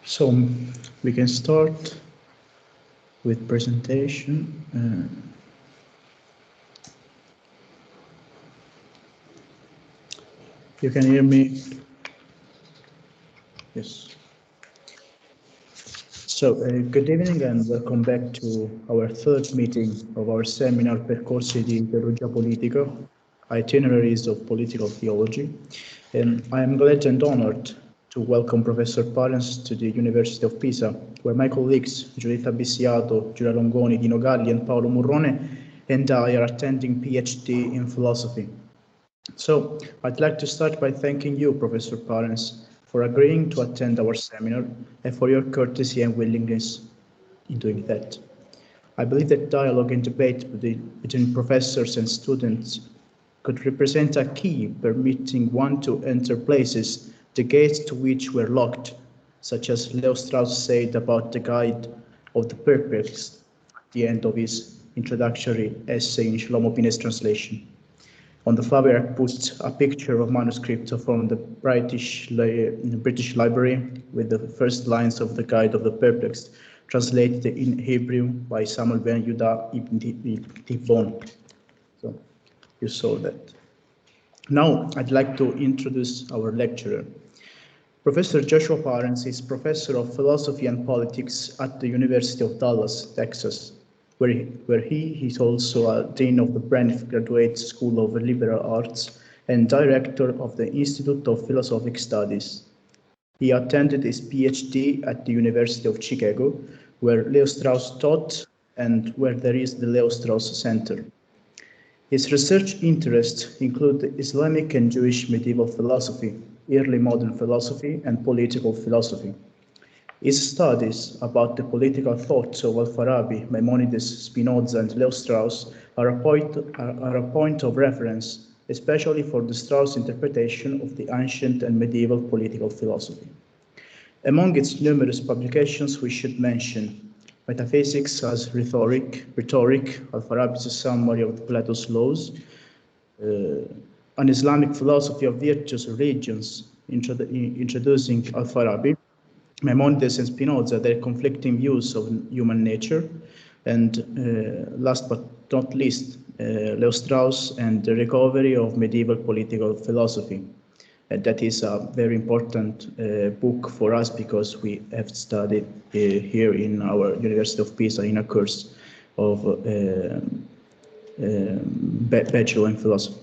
So we can start with presentation. You can hear me? Yes. So good evening and welcome back to our third meeting of our seminar Percorsi di Teologia Politica, Itineraries of Political Theology. And I am glad and honored to welcome Professor Parens to the University of Pisa, where my colleagues Giuditta Bissiato, Giulia Longoni, Dino Galli and Paolo Murrone and I are attending PhD in philosophy. So I'd like to start by thanking you, Professor Parens, for agreeing to attend our seminar and for your courtesy and willingness in doing that. I believe that dialogue and debate between professors and students could represent a key permitting one to enter places the gates to which were locked, such as Leo Strauss said about the guide of the perplexed at the end of his introductory essay in Shlomo Pine's translation. On the flyer, I put a picture of manuscript from the British Library with the first lines of the Guide of the Perplexed, translated in Hebrew by Samuel ben Yehuda ibn Tivon. So you saw that. Now I'd like to introduce our lecturer. Professor Joshua Parens is professor of philosophy and politics at the University of Dallas, Texas, where he is also a dean of the Brent Graduate School of Liberal Arts and director of the Institute of Philosophic Studies. He attended his PhD at the University of Chicago, where Leo Strauss taught and where there is the Leo Strauss Center. His research interests include Islamic and Jewish medieval philosophy, early modern philosophy, and political philosophy. His studies about the political thoughts of Al-Farabi, Maimonides, Spinoza, and Leo Strauss are a point of reference, especially for the Strauss interpretation of the ancient and medieval political philosophy. Among its numerous publications, we should mention Metaphysics as Rhetoric, Al-Farabi's summary of Plato's laws, An Islamic Philosophy of Virtuous Religions, introducing Al-Farabi, Maimonides and Spinoza, their conflicting views of human nature, and last but not least, Leo Strauss and the recovery of medieval political philosophy. That is a very important book for us because we have studied here in our University of Pisa in a course of Bachelor in Philosophy.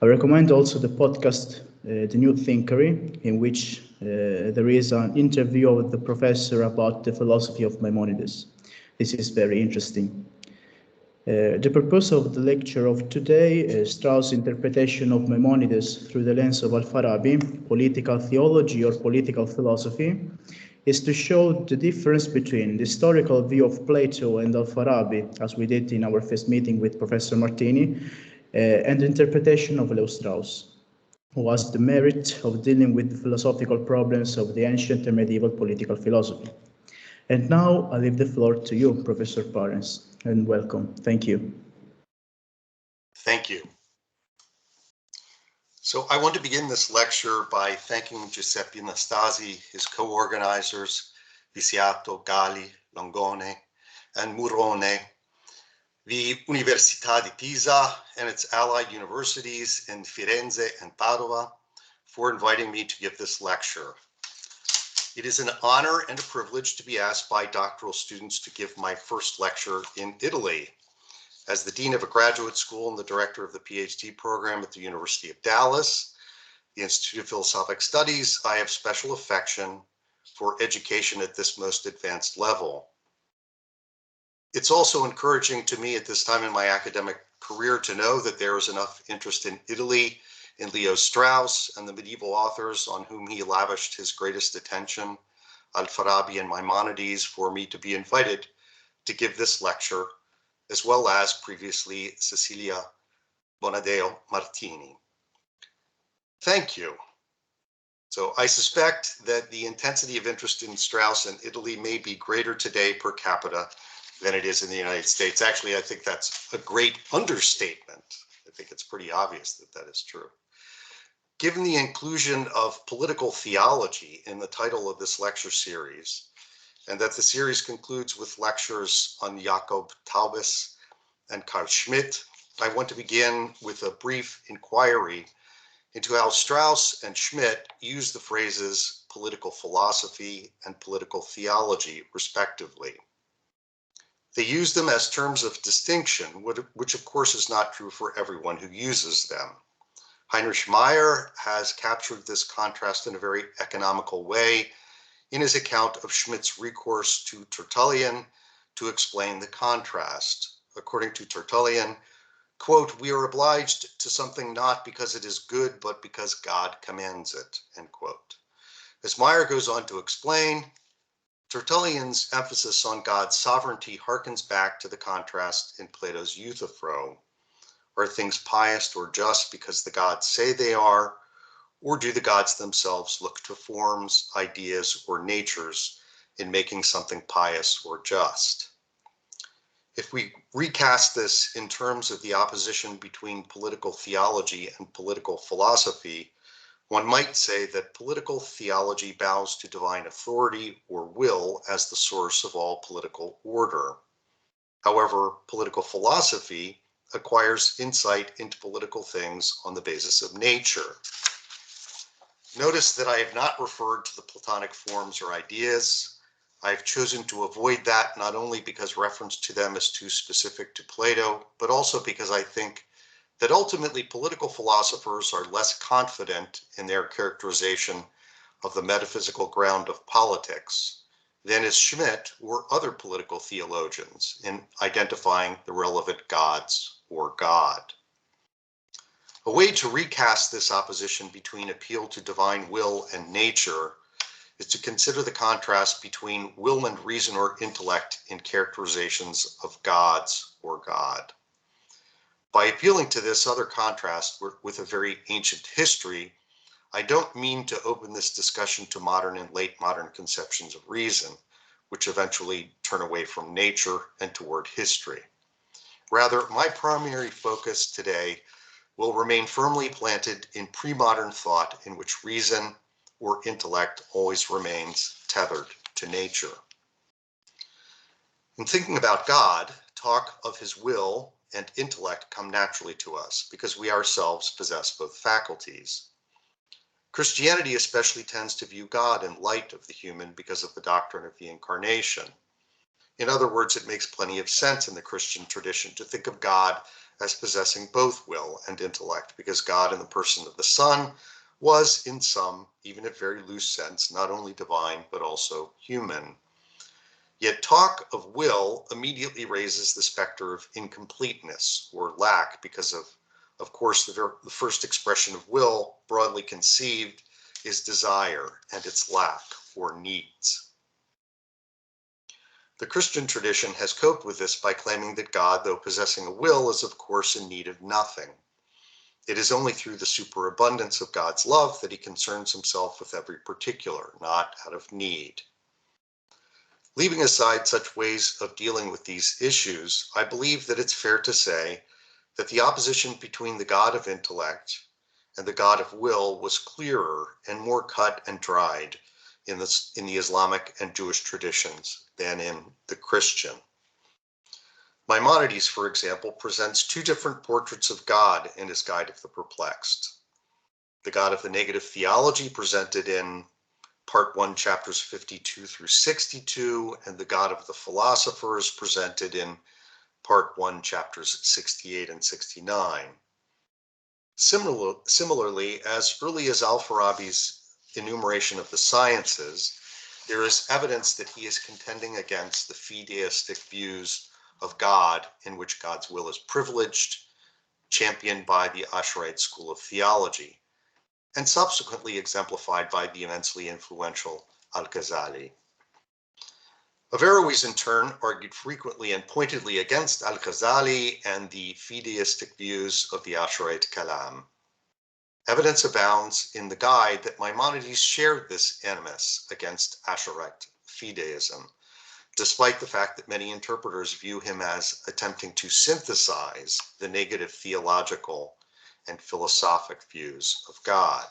I recommend also the podcast, The New Thinkery, in which there is an interview of the professor about the philosophy of Maimonides. This is very interesting. The purpose of the lecture of today, Strauss' interpretation of Maimonides through the lens of Al-Farabi, political theology or political philosophy, is to show the difference between the historical view of Plato and Al-Farabi, as we did in our first meeting with Professor Martini, and the interpretation of Leo Strauss, who has the merit of dealing with the philosophical problems of the ancient and medieval political philosophy. And now I leave the floor to you, Professor Parens, and welcome. Thank you. Thank you. So I want to begin this lecture by thanking Giuseppe Nastasi, his co-organizers, Bissiato, Galli, Longoni, and Murrone, the Università di Pisa and its allied universities in Firenze and Padua for inviting me to give this lecture. It is an honor and a privilege to be asked by doctoral students to give my first lecture in Italy. As the dean of a graduate school and the director of the PhD program at the University of Dallas, the Institute of Philosophic Studies, I have special affection for education at this most advanced level. It's also encouraging to me at this time in my academic career to know that there is enough interest in Italy, in Leo Strauss and the medieval authors on whom he lavished his greatest attention, Al-Farabi and Maimonides, for me to be invited to give this lecture, as well as previously Cecilia Bonadeo Martini. Thank you. So I suspect that the intensity of interest in Strauss and Italy may be greater today per capita than it is in the United States. Actually, I think that's a great understatement. I think it's pretty obvious that that is true. Given the inclusion of political theology in the title of this lecture series, and that the series concludes with lectures on Jakob Taubes and Carl Schmitt, I want to begin with a brief inquiry into how Strauss and Schmitt use the phrases political philosophy and political theology, respectively. They use them as terms of distinction, which of course is not true for everyone who uses them. Heinrich Meyer has captured this contrast in a very economical way in his account of Schmitt's recourse to Tertullian to explain the contrast. According to Tertullian, quote, "We are obliged to something not because it is good, but because God commands it," end quote. As Meyer goes on to explain, Tertullian's emphasis on God's sovereignty harkens back to the contrast in Plato's Euthyphro. Are things pious or just because the gods say they are, or do the gods themselves look to forms, ideas, or natures in making something pious or just? If we recast this in terms of the opposition between political theology and political philosophy, one might say that political theology bows to divine authority or will as the source of all political order. However, political philosophy acquires insight into political things on the basis of nature. Notice that I have not referred to the Platonic forms or ideas. I've chosen to avoid that not only because reference to them is too specific to Plato, but also because I think that ultimately political philosophers are less confident in their characterization of the metaphysical ground of politics than is Schmitt or other political theologians in identifying the relevant gods or God. A way to recast this opposition between appeal to divine will and nature is to consider the contrast between will and reason or intellect in characterizations of gods or God. By appealing to this other contrast with a very ancient history, I don't mean to open this discussion to modern and late modern conceptions of reason, which eventually turn away from nature and toward history. Rather, my primary focus today will remain firmly planted in pre-modern thought in which reason or intellect always remains tethered to nature. In thinking about God, talk of his will and intellect come naturally to us because we ourselves possess both faculties. Christianity especially tends to view God in light of the human because of the doctrine of the incarnation. In other words, it makes plenty of sense in the Christian tradition to think of God as possessing both will and intellect, because God in the person of the Son was, in some, even a very loose sense, not only divine, but also human. Yet talk of will immediately raises the specter of incompleteness or lack, because of course, the first expression of will, broadly conceived, is desire and its lack or needs. The Christian tradition has coped with this by claiming that God, though possessing a will, is of course in need of nothing. It is only through the superabundance of God's love that he concerns himself with every particular, not out of need. Leaving aside such ways of dealing with these issues, I believe that it's fair to say that the opposition between the God of intellect and the God of will was clearer and more cut and dried in the Islamic and Jewish traditions than in the Christian. Maimonides, for example, presents two different portraits of God in his Guide of the Perplexed. The God of the negative theology presented in Part 1, chapters 52 through 62, and the God of the philosophers presented in Part 1, chapters 68 and 69. Similarly, as early as Al-Farabi's enumeration of the sciences, there is evidence that he is contending against the fideistic views of God in which God's will is privileged, championed by the Asharite school of theology, and subsequently exemplified by the immensely influential Al-Ghazali. Averroes, in turn, argued frequently and pointedly against Al-Ghazali and the fideistic views of the Asharite Kalam. Evidence abounds in the Guide that Maimonides shared this animus against Asharite fideism, despite the fact that many interpreters view him as attempting to synthesize the negative theological and philosophic views of God.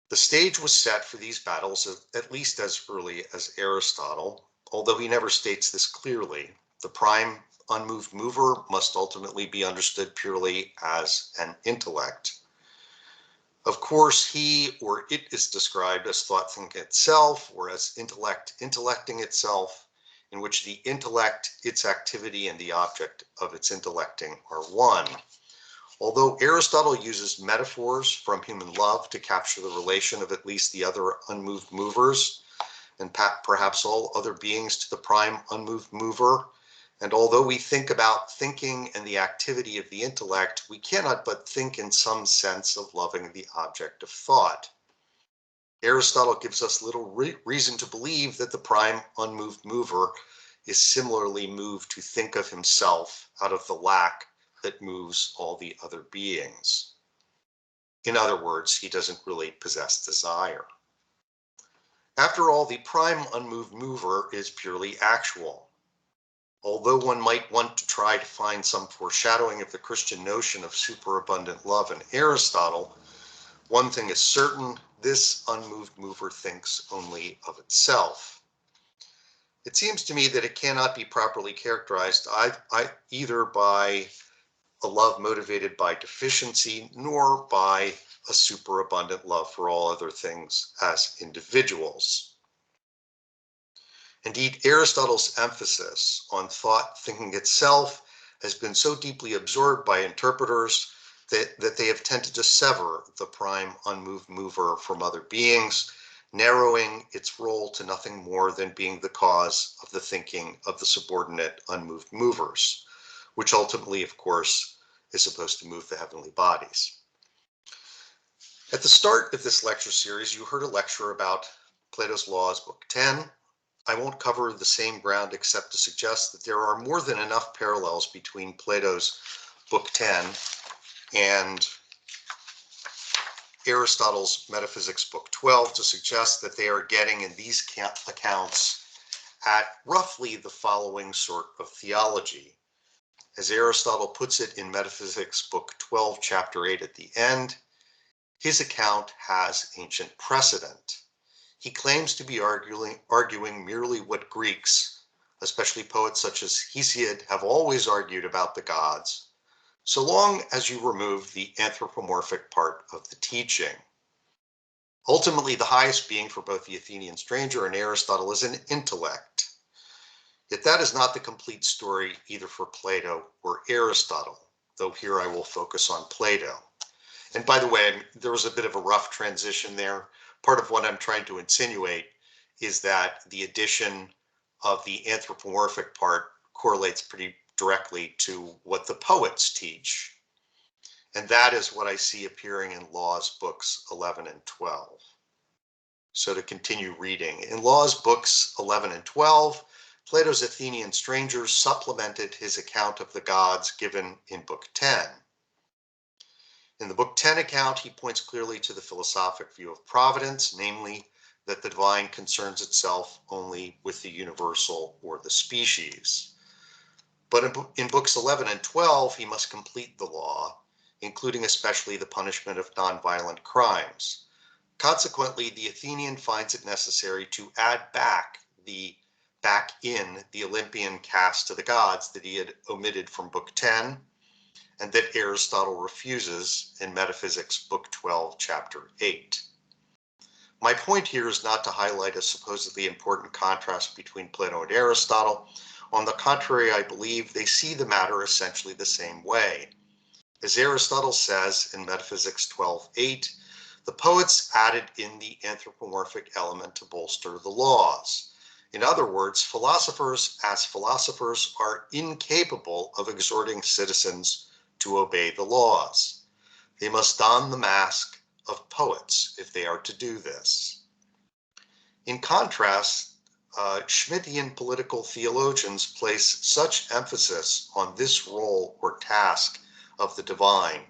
The stage was set for these battles at least as early as Aristotle, although he never states this clearly. The prime unmoved mover must ultimately be understood purely as an intellect. Of course, he or it is described as thought thinking itself, or as intellect intellecting itself, in which the intellect, its activity, and the object of its intellecting are one. Although Aristotle uses metaphors from human love to capture the relation of at least the other unmoved movers, and perhaps all other beings to the prime unmoved mover, and although we think about thinking and the activity of the intellect, we cannot but think in some sense of loving the object of thought. Aristotle gives us little reason to believe that the prime unmoved mover is similarly moved to think of himself out of the lack that moves all the other beings. In other words, he doesn't really possess desire. After all, the prime unmoved mover is purely actual. Although one might want to try to find some foreshadowing of the Christian notion of superabundant love in Aristotle, one thing is certain: this unmoved mover thinks only of itself. It seems to me that it cannot be properly characterized either by a love motivated by deficiency, nor by a superabundant love for all other things as individuals. Indeed, Aristotle's emphasis on thought thinking itself has been so deeply absorbed by interpreters that they have tended to sever the prime unmoved mover from other beings, narrowing its role to nothing more than being the cause of the thinking of the subordinate unmoved movers, which ultimately, of course, is supposed to move the heavenly bodies. At the start of this lecture series, you heard a lecture about Plato's Laws, Book 10. I won't cover the same ground except to suggest that there are more than enough parallels between Plato's Book 10 and Aristotle's Metaphysics Book 12 to suggest that they are getting in these accounts at roughly the following sort of theology. As Aristotle puts it in Metaphysics Book 12, Chapter 8 at the end, his account has ancient precedent. He claims to be arguing merely what Greeks, especially poets such as Hesiod, have always argued about the gods, so long as you remove the anthropomorphic part of the teaching. Ultimately, the highest being for both the Athenian stranger and Aristotle is an intellect. Yet that is not the complete story either for Plato or Aristotle, though here I will focus on Plato. And by the way, there was a bit of a rough transition there. Part of what I'm trying to insinuate is that the addition of the anthropomorphic part correlates pretty directly to what the poets teach. And that is what I see appearing in Laws books 11 and 12. So to continue reading, in Laws books 11 and 12, Plato's Athenian strangers supplemented his account of the gods given in Book 10. In the Book 10 account, he points clearly to the philosophic view of providence, namely that the divine concerns itself only with the universal or the species. But in books 11 and 12, he must complete the law, including especially the punishment of nonviolent crimes. Consequently, the Athenian finds it necessary to add back in the Olympian cast to the gods that he had omitted from Book 10, and that Aristotle refuses in Metaphysics Book 12, Chapter 8. My point here is not to highlight a supposedly important contrast between Plato and Aristotle. On the contrary, I believe they see the matter essentially the same way. As Aristotle says in Metaphysics 12:8, the poets added in the anthropomorphic element to bolster the laws. In other words, philosophers, as philosophers, are incapable of exhorting citizens to obey the laws. They must don the mask of poets if they are to do this. In contrast, Schmittian political theologians place such emphasis on this role or task of the divine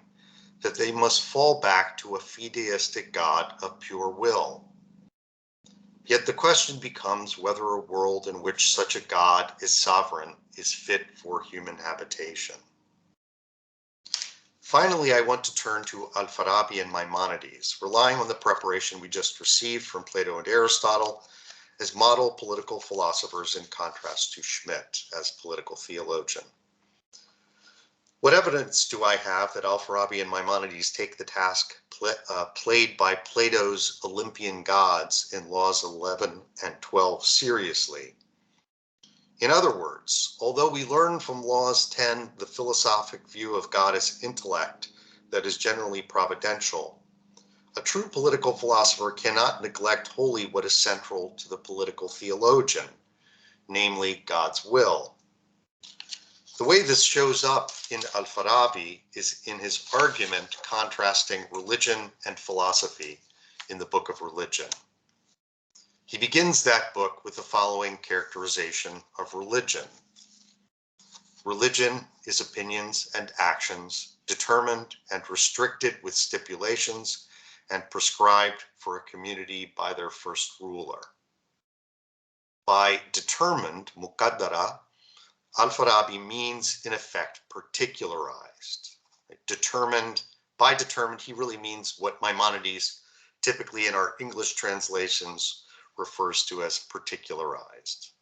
that they must fall back to a fideistic God of pure will. Yet the question becomes whether a world in which such a God is sovereign is fit for human habitation. Finally, I want to turn to Al-Farabi and Maimonides, relying on the preparation we just received from Plato and Aristotle as model political philosophers in contrast to Schmidt as political theologian. What evidence do I have that Al-Farabi and Maimonides take the task played by Plato's Olympian gods in Laws 11 and 12 seriously? In other words, although we learn from Laws 10 the philosophic view of God as intellect that is generally providential, a true political philosopher cannot neglect wholly what is central to the political theologian, namely God's will. The way this shows up in Al-Farabi is in his argument contrasting religion and philosophy in the Book of Religion. He begins that book with the following characterization of religion. Religion is opinions and actions determined and restricted with stipulations and prescribed for a community by their first ruler. By determined, muqaddara, Al-Farabi means, in effect, particularized. Determined, by determined, he really means what Maimonides, typically in our English translations, refers to as particularized.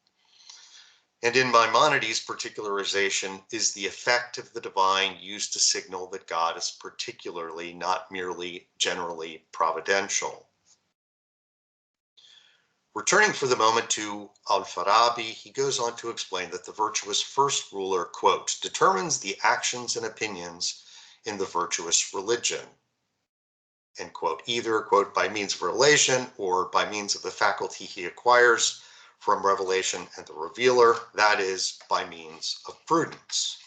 And in Maimonides, particularization is the effect of the divine used to signal that God is particularly, not merely generally providential. Returning for the moment to Al-Farabi, he goes on to explain that the virtuous first ruler, quote, determines the actions and opinions in the virtuous religion, end quote, either, quote, by means of revelation or by means of the faculty he acquires from revelation and the revealer, that is, by means of prudence.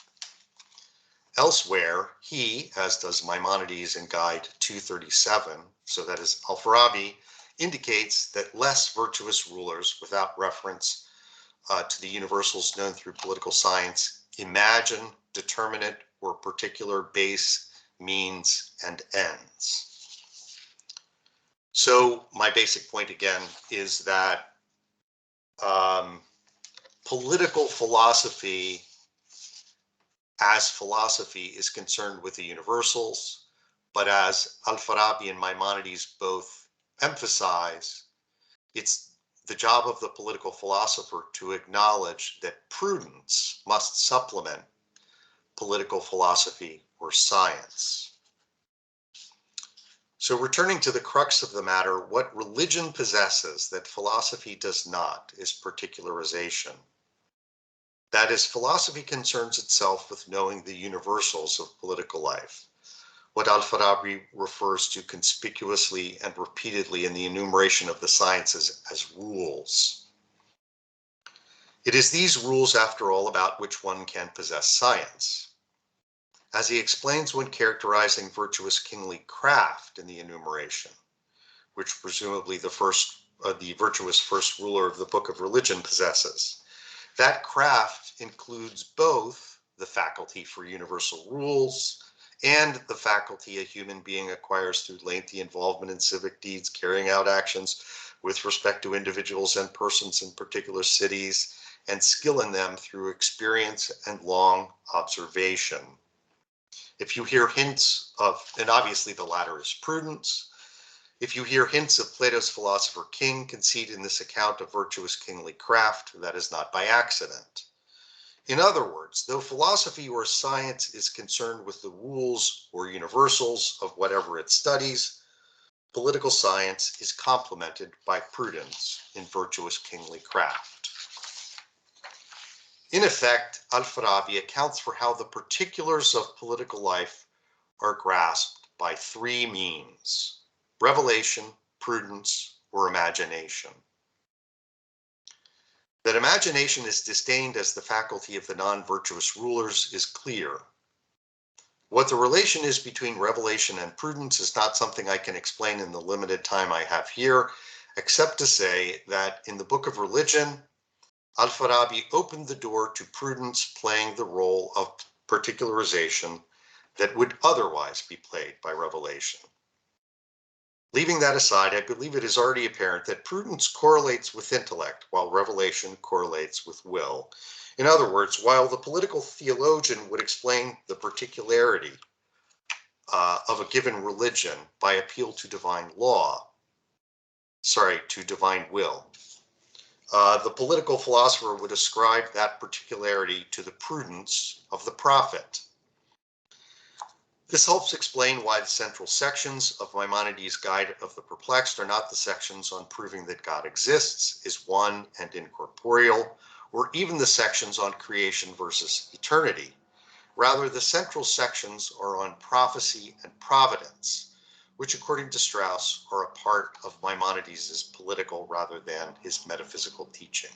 Elsewhere, he, as does Maimonides in Guide 237, so that is Al-Farabi, indicates that less virtuous rulers, without reference to the universals known through political science, imagine determinate or particular base means and ends. So my basic point again is that political philosophy as philosophy is concerned with the universals, but as Al-Farabi and Maimonides both emphasize, it's the job of the political philosopher to acknowledge that prudence must supplement political philosophy or science. So returning to the crux of the matter, what religion possesses that philosophy does not is particularization. That is, philosophy concerns itself with knowing the universals of political life, what Al-Farabi refers to conspicuously and repeatedly in the enumeration of the sciences as rules. It is these rules, after all, about which one can possess science. As he explains when characterizing virtuous kingly craft in the enumeration, which presumably the virtuous first ruler of the Book of Religion possesses, that craft includes both the faculty for universal rules and the faculty a human being acquires through lengthy involvement in civic deeds, carrying out actions with respect to individuals and persons in particular cities, and skill in them through experience and long observation. If you hear hints of, and obviously the latter is prudence, if you hear hints of Plato's philosopher king conceit in this account of virtuous kingly craft, that is not by accident. In other words, though philosophy or science is concerned with the rules or universals of whatever it studies, political science is complemented by prudence in virtuous kingly craft. In effect, Al-Farabi accounts for how the particulars of political life are grasped by three means: revelation, prudence, or imagination. That imagination is disdained as the faculty of the non-virtuous rulers is clear. What the relation is between revelation and prudence is not something I can explain in the limited time I have here, except to say that in the Book of Religion, Al-Farabi opened the door to prudence playing the role of particularization that would otherwise be played by revelation. Leaving that aside, I believe it is already apparent that prudence correlates with intellect, while revelation correlates with will. In other words, while the political theologian would explain the particularity of a given religion by appeal to divine divine will. The political philosopher would ascribe that particularity to the prudence of the prophet. This helps explain why the central sections of Maimonides' Guide of the Perplexed are not the sections on proving that God exists, is one and incorporeal, or even the sections on creation versus eternity. Rather, the central sections are on prophecy and providence, which according to Strauss are a part of Maimonides' political rather than his metaphysical teaching.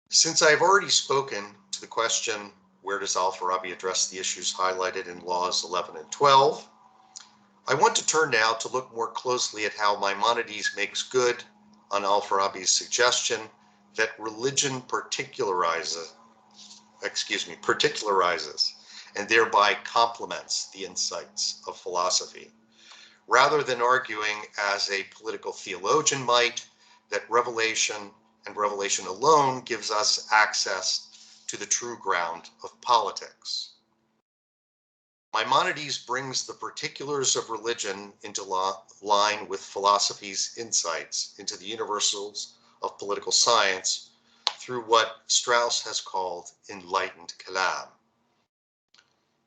Since I've already spoken to the question, where does Al-Farabi address the issues highlighted in Laws 11 and 12, I want to turn now to look more closely at how Maimonides makes good on Al-Farabi's suggestion that religion particularizes and thereby complements the insights of philosophy, rather than arguing as a political theologian might that revelation and revelation alone gives us access to the true ground of politics. Maimonides brings the particulars of religion into line with philosophy's insights into the universals of political science through what Strauss has called enlightened kalam.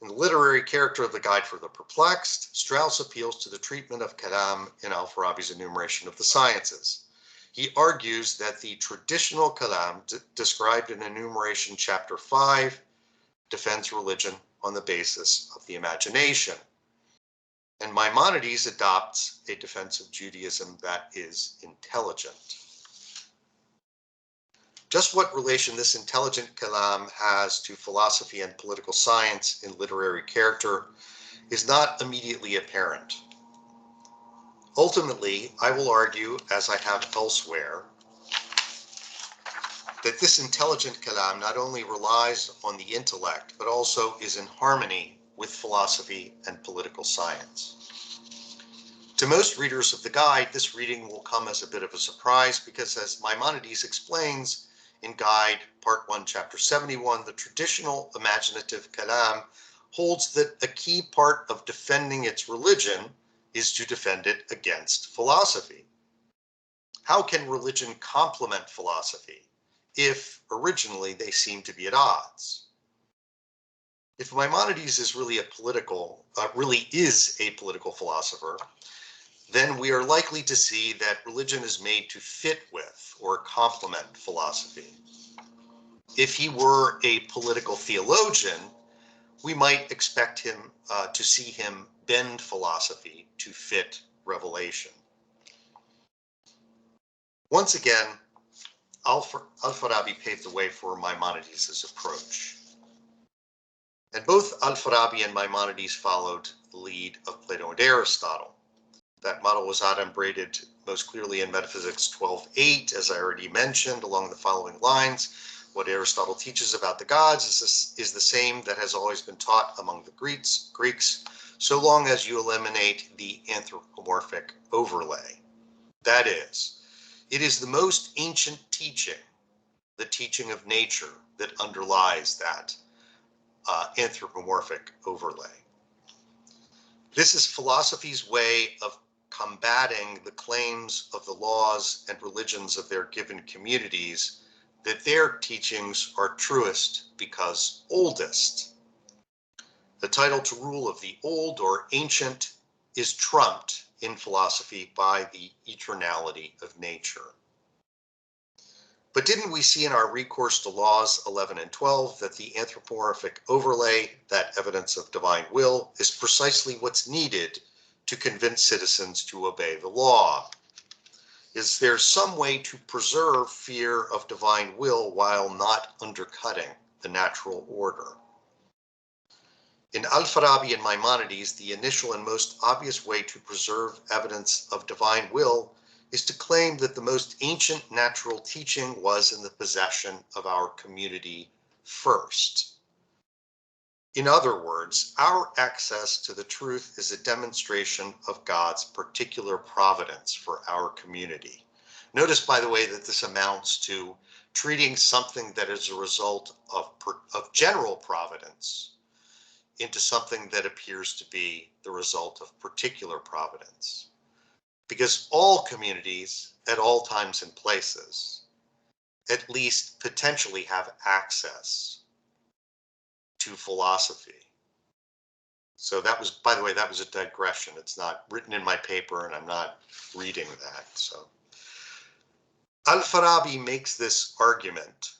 In the literary character of the Guide for the Perplexed, Strauss appeals to the treatment of kalam in Al-Farabi's enumeration of the sciences. He argues that the traditional kalam described in enumeration chapter 5 defends religion on the basis of the imagination. And Maimonides adopts a defense of Judaism that is intelligent. Just what relation this intelligent kalam has to philosophy and political science in literary character is not immediately apparent. Ultimately, I will argue, as I have elsewhere, that this intelligent kalam not only relies on the intellect, but also is in harmony with philosophy and political science. To most readers of the guide, this reading will come as a bit of a surprise because, as Maimonides explains in Guide, Part 1, Chapter 71, the traditional imaginative kalam holds that a key part of defending its religion is to defend it against philosophy. How can religion complement philosophy if originally they seem to be at odds? If Maimonides is really is a political philosopher, then we are likely to see that religion is made to fit with or complement philosophy. If he were a political theologian, we might expect him to see him bend philosophy to fit revelation. Once again, Al-Farabi paved the way for Maimonides' approach. And both Al-Farabi and Maimonides followed the lead of Plato and Aristotle. That model was adumbrated most clearly in Metaphysics 12:8, as I already mentioned, along the following lines. What Aristotle teaches about the gods is the same that has always been taught among the Greeks, so long as you eliminate the anthropomorphic overlay. That is, it is the most ancient teaching, the teaching of nature, that underlies that anthropomorphic overlay. This is philosophy's way of combating the claims of the laws and religions of their given communities that their teachings are truest because oldest. The title to rule of the old or ancient is trumped in philosophy by the eternality of nature. But didn't we see in our recourse to Laws 11 and 12 that the anthropomorphic overlay, that evidence of divine will, is precisely what's needed to convince citizens to obey the law? Is there some way to preserve fear of divine will while not undercutting the natural order? In Al-Farabi and Maimonides, the initial and most obvious way to preserve evidence of divine will is to claim that the most ancient natural teaching was in the possession of our community first. In other words, our access to the truth is a demonstration of God's particular providence for our community. Notice, by the way, that this amounts to treating something that is a result of general providence into something that appears to be the result of particular providence. Because all communities at all times and places at least potentially have access to philosophy. So that was, by the way, that was a digression. It's not written in my paper and I'm not reading that. So Al-Farabi makes this argument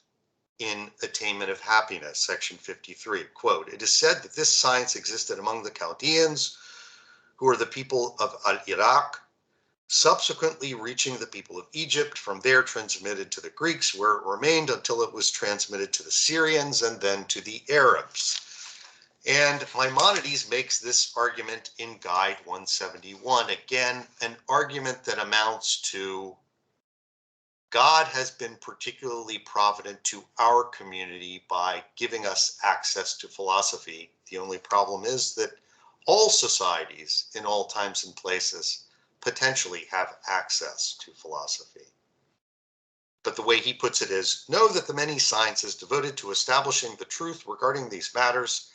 in Attainment of Happiness, section 53, quote, "It is said that this science existed among the Chaldeans, who are the people of Al-Iraq, subsequently reaching the people of Egypt, from there transmitted to the Greeks, where it remained until it was transmitted to the Syrians and then to the Arabs." And Maimonides makes this argument in Guide 171. Again, an argument that amounts to God has been particularly provident to our community by giving us access to philosophy. The only problem is that all societies in all times and places potentially have access to philosophy. But the way he puts it is, know that the many sciences devoted to establishing the truth regarding these matters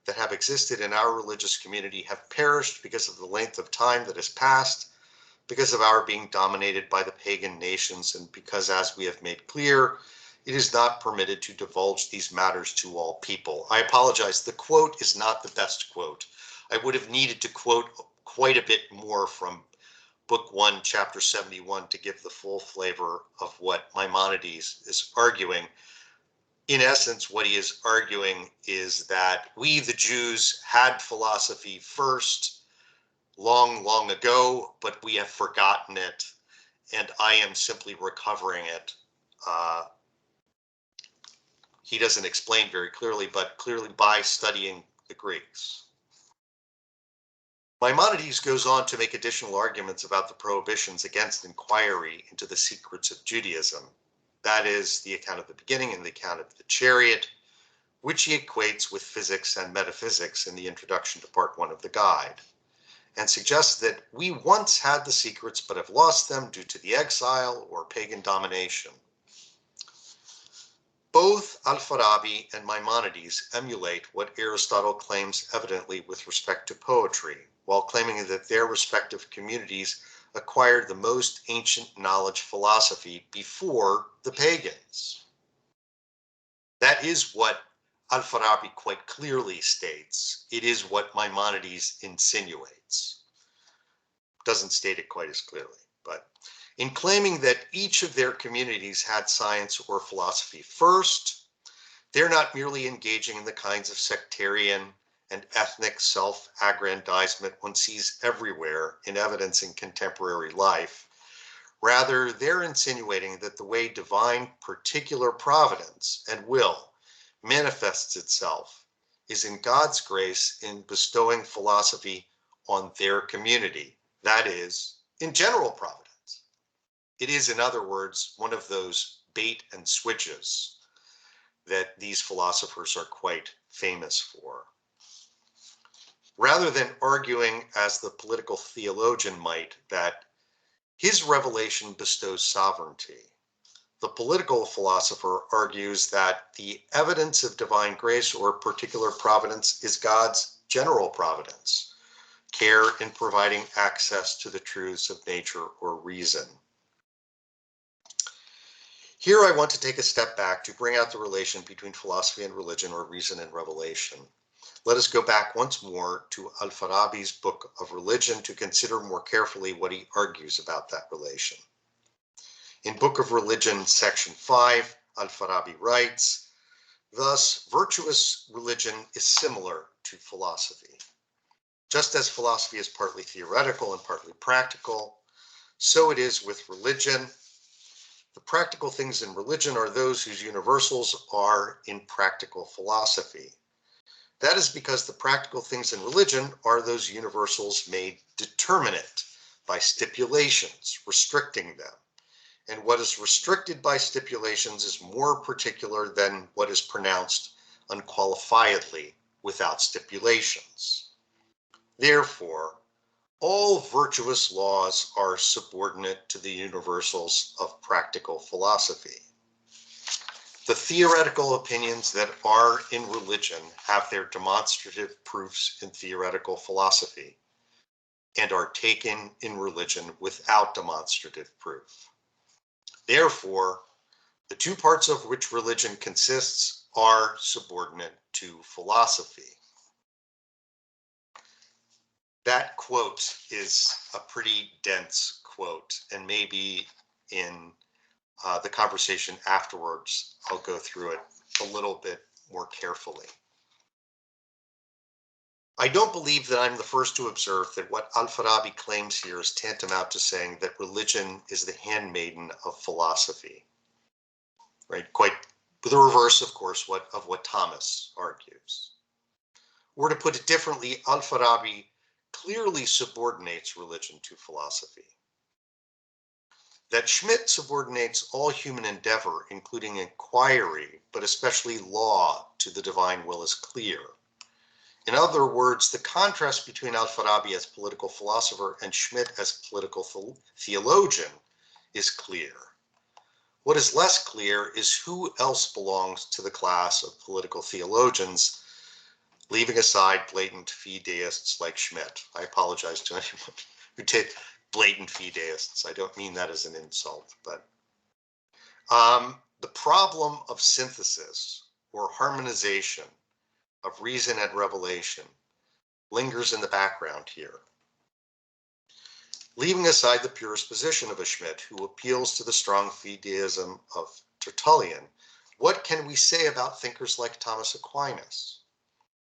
that have existed in our religious community have perished because of the length of time that has passed, because of our being dominated by the pagan nations, and because, as we have made clear, it is not permitted to divulge these matters to all people. I apologize, the quote is not the best quote. I would have needed to quote quite a bit more from Book 1, Chapter 71 to give the full flavor of what Maimonides is arguing. In essence, what he is arguing is that we, the Jews, had philosophy first, long, long ago, but we have forgotten it, and I am simply recovering it. He doesn't explain very clearly, but clearly by studying the Greeks. Maimonides goes on to make additional arguments about the prohibitions against inquiry into the secrets of Judaism. That is the account of the beginning and the account of the chariot, which he equates with physics and metaphysics in the introduction to part 1 of the guide, and suggests that we once had the secrets but have lost them due to the exile or pagan domination. Both Al-Farabi and Maimonides emulate what Aristotle claims evidently with respect to poetry, while claiming that their respective communities acquired the most ancient knowledge philosophy before the pagans. That is what Al-Farabi quite clearly states. It is what Maimonides insinuates. Doesn't state it quite as clearly, but in claiming that each of their communities had science or philosophy first, they're not merely engaging in the kinds of sectarian and ethnic self-aggrandizement one sees everywhere in evidence in contemporary life. Rather, they're insinuating that the way divine particular providence and will manifests itself is in God's grace in bestowing philosophy on their community, that is, in general providence. It is, in other words, one of those bait and switches that these philosophers are quite famous for. Rather than arguing, as the political theologian might, that his revelation bestows sovereignty, the political philosopher argues that the evidence of divine grace or particular providence is God's general providence, care in providing access to the truths of nature or reason. Here I want to take a step back to bring out the relation between philosophy and religion, or reason and revelation. Let us go back once more to Al-Farabi's Book of Religion to consider more carefully what he argues about that relation. In Book of Religion, section 5, Al-Farabi writes, "Thus, virtuous religion is similar to philosophy. Just as philosophy is partly theoretical and partly practical, so it is with religion. The practical things in religion are those whose universals are in practical philosophy. That is because the practical things in religion are those universals made determinate by stipulations, restricting them. And what is restricted by stipulations is more particular than what is pronounced unqualifiedly without stipulations. Therefore, all virtuous laws are subordinate to the universals of practical philosophy." The theoretical opinions that are in religion have their demonstrative proofs in theoretical philosophy and are taken in religion without demonstrative proof. Therefore, the two parts of which religion consists are subordinate to philosophy. That quote is a pretty dense quote, and maybe in the conversation afterwards, I'll go through it a little bit more carefully. I don't believe that I'm the first to observe that what Al-Farabi claims here is tantamount to saying that religion is the handmaiden of philosophy, right? Quite the reverse, of course, of what Thomas argues. Or to put it differently, Al-Farabi clearly subordinates religion to philosophy. That Schmidt subordinates all human endeavor, including inquiry, but especially law, to the divine will is clear. In other words, the contrast between Al-Farabi as political philosopher and Schmidt as political theologian is clear. What is less clear is who else belongs to the class of political theologians, leaving aside blatant fideists like Schmidt. I apologize to anyone who take blatant fideists. I don't mean that as an insult, but the problem of synthesis or harmonization of reason and revelation lingers in the background here. Leaving aside the purist position of a Schmidt who appeals to the strong fideism of Tertullian, what can we say about thinkers like Thomas Aquinas?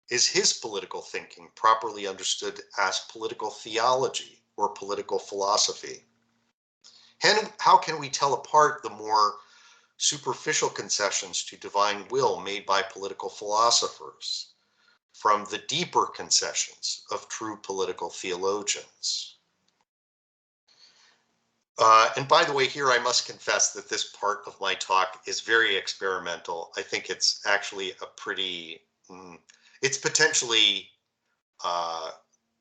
Is his political thinking properly understood as political theology or political philosophy? And how can we tell apart the more superficial concessions to divine will made by political philosophers from the deeper concessions of true political theologians? And by the way, here I must confess that this part of my talk is very experimental. I think it's actually a pretty, it's potentially a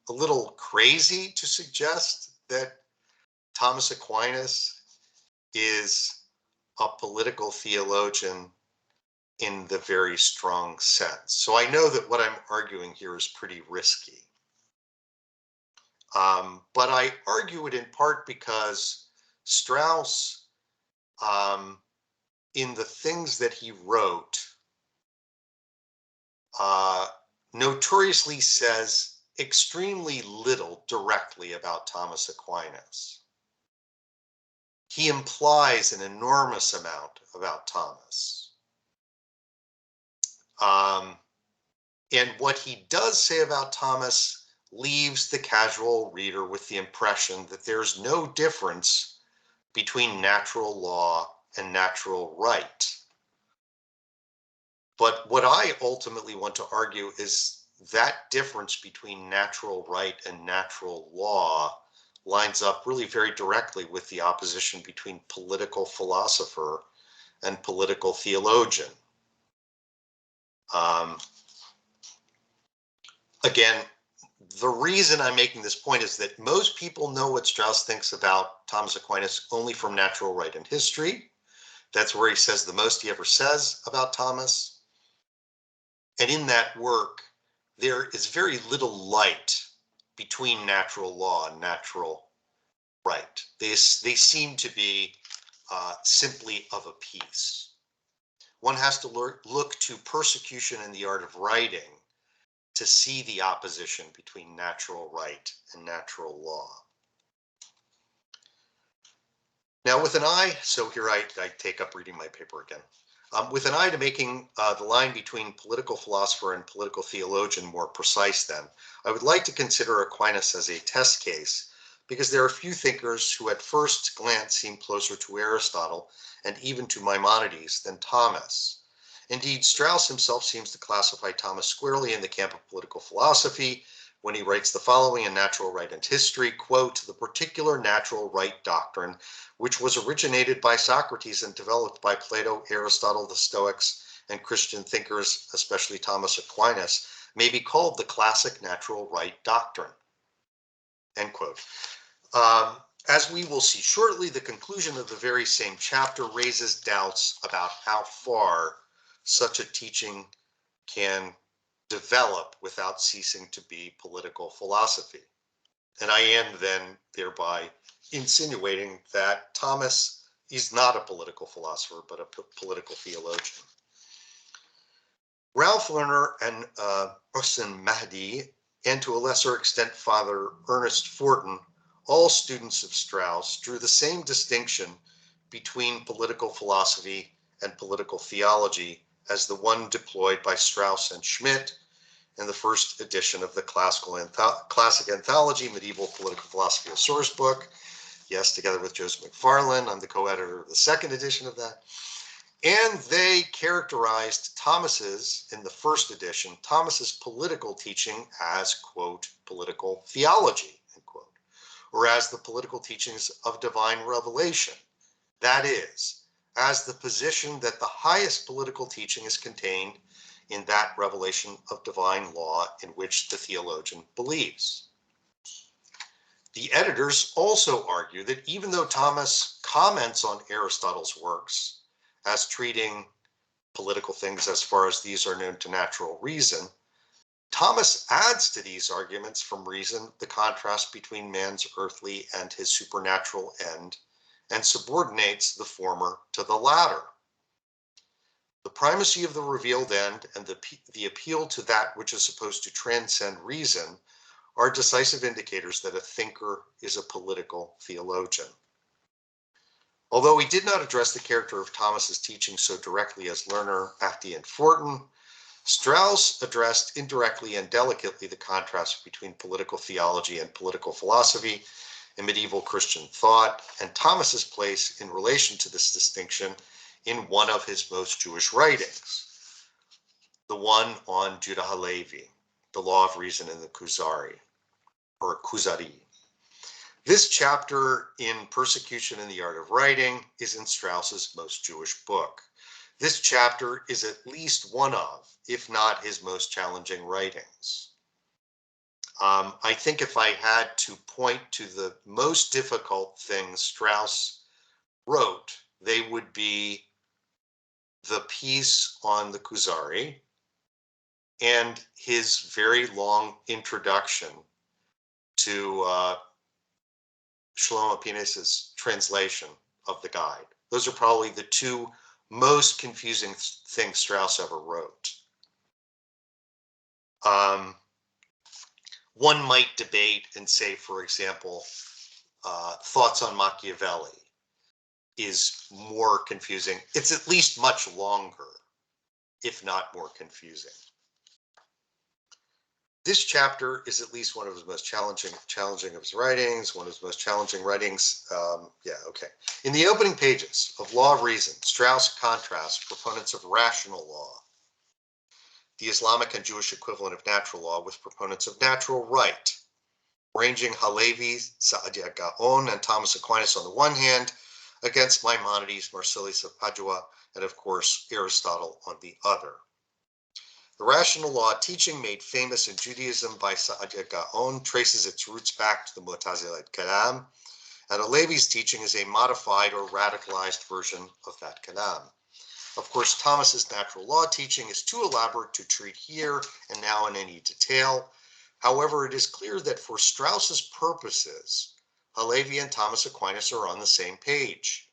little crazy to suggest that Thomas Aquinas is a political theologian in the very strong sense. So I know that what I'm arguing here is pretty risky. But I argue it in part because Strauss, in the things that he wrote, notoriously says extremely little directly about Thomas Aquinas. He implies an enormous amount about Thomas. And what he does say about Thomas leaves the casual reader with the impression that there's no difference between natural law and natural right. But what I ultimately want to argue is that difference between natural right and natural law lines up really very directly with the opposition between political philosopher and political theologian. Again, the reason I'm making this point is that most people know what Strauss thinks about Thomas Aquinas only from Natural Right and History. That's where he says the most he ever says about Thomas. And in that work, there is very little light between natural law and natural right. They seem to be simply of a piece. One has to look to Persecution in the Art of Writing to see the opposition between natural right and natural law. Now with an eye, so here I take up reading my paper again. With an eye to making the line between political philosopher and political theologian more precise then, I would like to consider Aquinas as a test case because there are few thinkers who at first glance seem closer to Aristotle and even to Maimonides than Thomas. Indeed, Strauss himself seems to classify Thomas squarely in the camp of political philosophy when he writes the following in Natural Right and History, quote, "The particular natural right doctrine, which was originated by Socrates and developed by Plato, Aristotle, the Stoics, and Christian thinkers, especially Thomas Aquinas, may be called the classic natural right doctrine," end quote. As we will see shortly, the conclusion of the very same chapter raises doubts about how far such a teaching can develop without ceasing to be political philosophy. And I am then thereby insinuating that Thomas is not a political philosopher, but a political theologian. Ralph Lerner and Hossein Mahdi, and to a lesser extent Father Ernest Fortin, all students of Strauss, drew the same distinction between political philosophy and political theology as the one deployed by Strauss and Schmidt in the first edition of the classic anthology, Medieval Political Philosophy of Source book. Yes, together with Joseph McFarlane, I'm the co-editor of the second edition of that. And they characterized Thomas's, in the first edition, Thomas's political teaching as, quote, political theology, end quote, or as the political teachings of divine revelation. That is, as the position that the highest political teaching is contained in that revelation of divine law in which the theologian believes. The editors also argue that even though Thomas comments on Aristotle's works as treating political things as far as these are known to natural reason, Thomas adds to these arguments from reason the contrast between man's earthly and his supernatural end, and subordinates the former to the latter. The primacy of the revealed end and the appeal to that which is supposed to transcend reason are decisive indicators that a thinker is a political theologian. Although he did not address the character of Thomas's teaching so directly as Lerner, Mahdi, and Fortin, Strauss addressed indirectly and delicately the contrast between political theology and political philosophy in medieval Christian thought, and Thomas's place in relation to this distinction in one of his most Jewish writings, the one on Judah Halevi, the Law of Reason in the Kuzari, or Kuzari. This chapter in Persecution in the Art of Writing is in Strauss's most Jewish book. This chapter is at least one of, if not his most challenging writings. I think if I had to point to the most difficult things Strauss wrote, they would be the piece on the Kuzari and his very long introduction to Shlomo Pines's translation of the guide. Those are probably the two most confusing things Strauss ever wrote. One might debate and say, for example, Thoughts on Machiavelli is more confusing. It's at least much longer, if not more confusing. This chapter is at least one of his most challenging of his writings, one of his most challenging writings. In the opening pages of Law of Reason, Strauss contrasts proponents of rational law, the Islamic and Jewish equivalent of natural law, with proponents of natural right, ranging Halevi, Saadia Gaon, and Thomas Aquinas on the one hand, against Maimonides, Marcellus of Padua, and of course Aristotle on the other. The rational law teaching made famous in Judaism by Saadia Gaon traces its roots back to the Mu'tazilite Kalam, and Halevi's teaching is a modified or radicalized version of that Kalam. Of course, Thomas's natural law teaching is too elaborate to treat here and now in any detail. However, it is clear that for Strauss's purposes, Halevi and Thomas Aquinas are on the same page.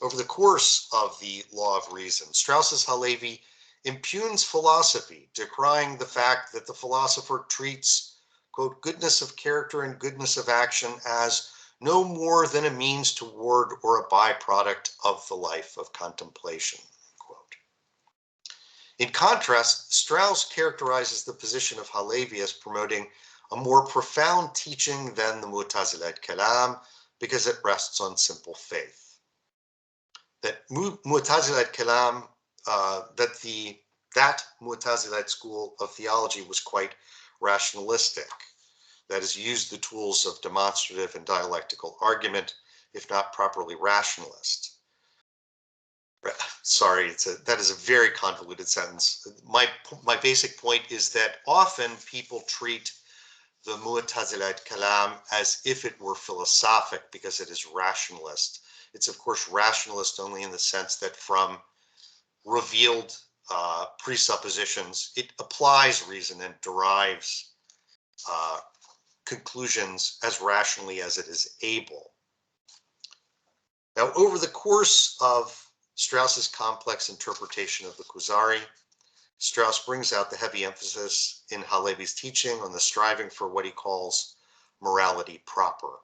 Over the course of the Law of Reason, Strauss's Halevi impugns philosophy, decrying the fact that the philosopher treats, quote, goodness of character and goodness of action as no more than a means toward or a byproduct of the life of contemplation, quote. In contrast, Strauss characterizes the position of Halevi as promoting a more profound teaching than the Mu'tazilite Kalam because it rests on simple faith. That Mu'tazilite Kalam, that Mu'tazilite school of theology was quite rationalistic, that is, used the tools of demonstrative and dialectical argument, if not properly rationalist. Sorry, that is a very convoluted sentence. My basic point is that often people treat the Mu'tazilat kalam as if it were philosophic because it is rationalist. It's of course rationalist only in the sense that from revealed presuppositions, it applies reason and derives conclusions as rationally as it is able. Now, over the course of Strauss's complex interpretation of the Kuzari, Strauss brings out the heavy emphasis in Halevi's teaching on the striving for what he calls morality proper.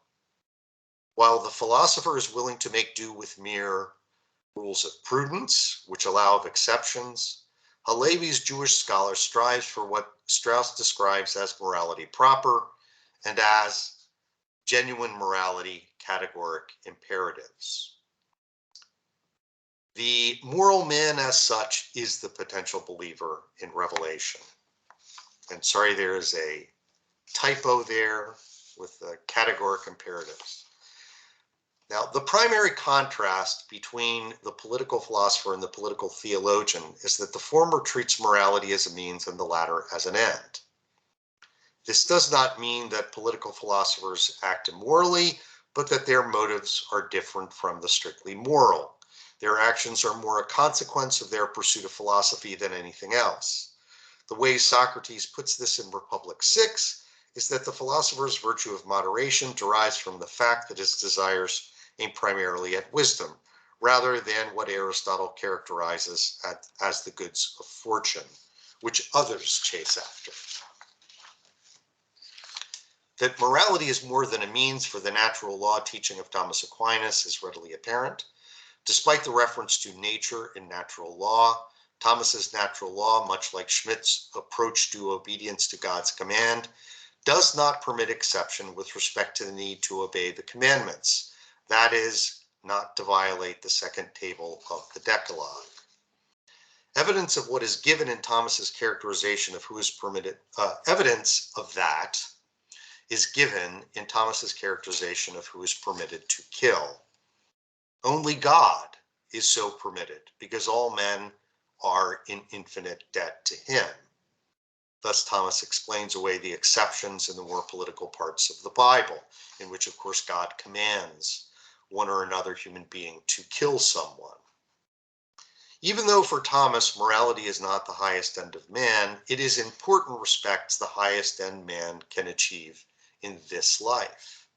While the philosopher is willing to make do with mere rules of prudence, which allow of exceptions, Halevi's Jewish scholar strives for what Strauss describes as morality proper and as genuine morality categoric imperatives. The moral man as such is the potential believer in revelation. And sorry, there is a typo there with the categoric imperatives. Now, the primary contrast between the political philosopher and the political theologian is that the former treats morality as a means and the latter as an end. This does not mean that political philosophers act immorally, but that their motives are different from the strictly moral. Their actions are more a consequence of their pursuit of philosophy than anything else. The way Socrates puts this in Republic 6 is that the philosopher's virtue of moderation derives from the fact that his desires aim primarily at wisdom, rather than what Aristotle characterizes as the goods of fortune, which others chase after. That morality is more than a means for the natural law teaching of Thomas Aquinas is readily apparent. Despite the reference to nature in natural law, Thomas's natural law, much like Schmidt's approach to obedience to God's command, does not permit exception with respect to the need to obey the commandments. That is, not to violate the second table of the Decalogue. Evidence of what is given in Thomas's characterization of who is permitted, evidence of that is given in Thomas's characterization of who is permitted to kill. Only God is so permitted because all men are in infinite debt to him. Thus, Thomas explains away the exceptions in the more political parts of the Bible, in which, of course, God commands one or another human being to kill someone. Even though for Thomas, morality is not the highest end of man, it is in important respects the highest end man can achieve in this life.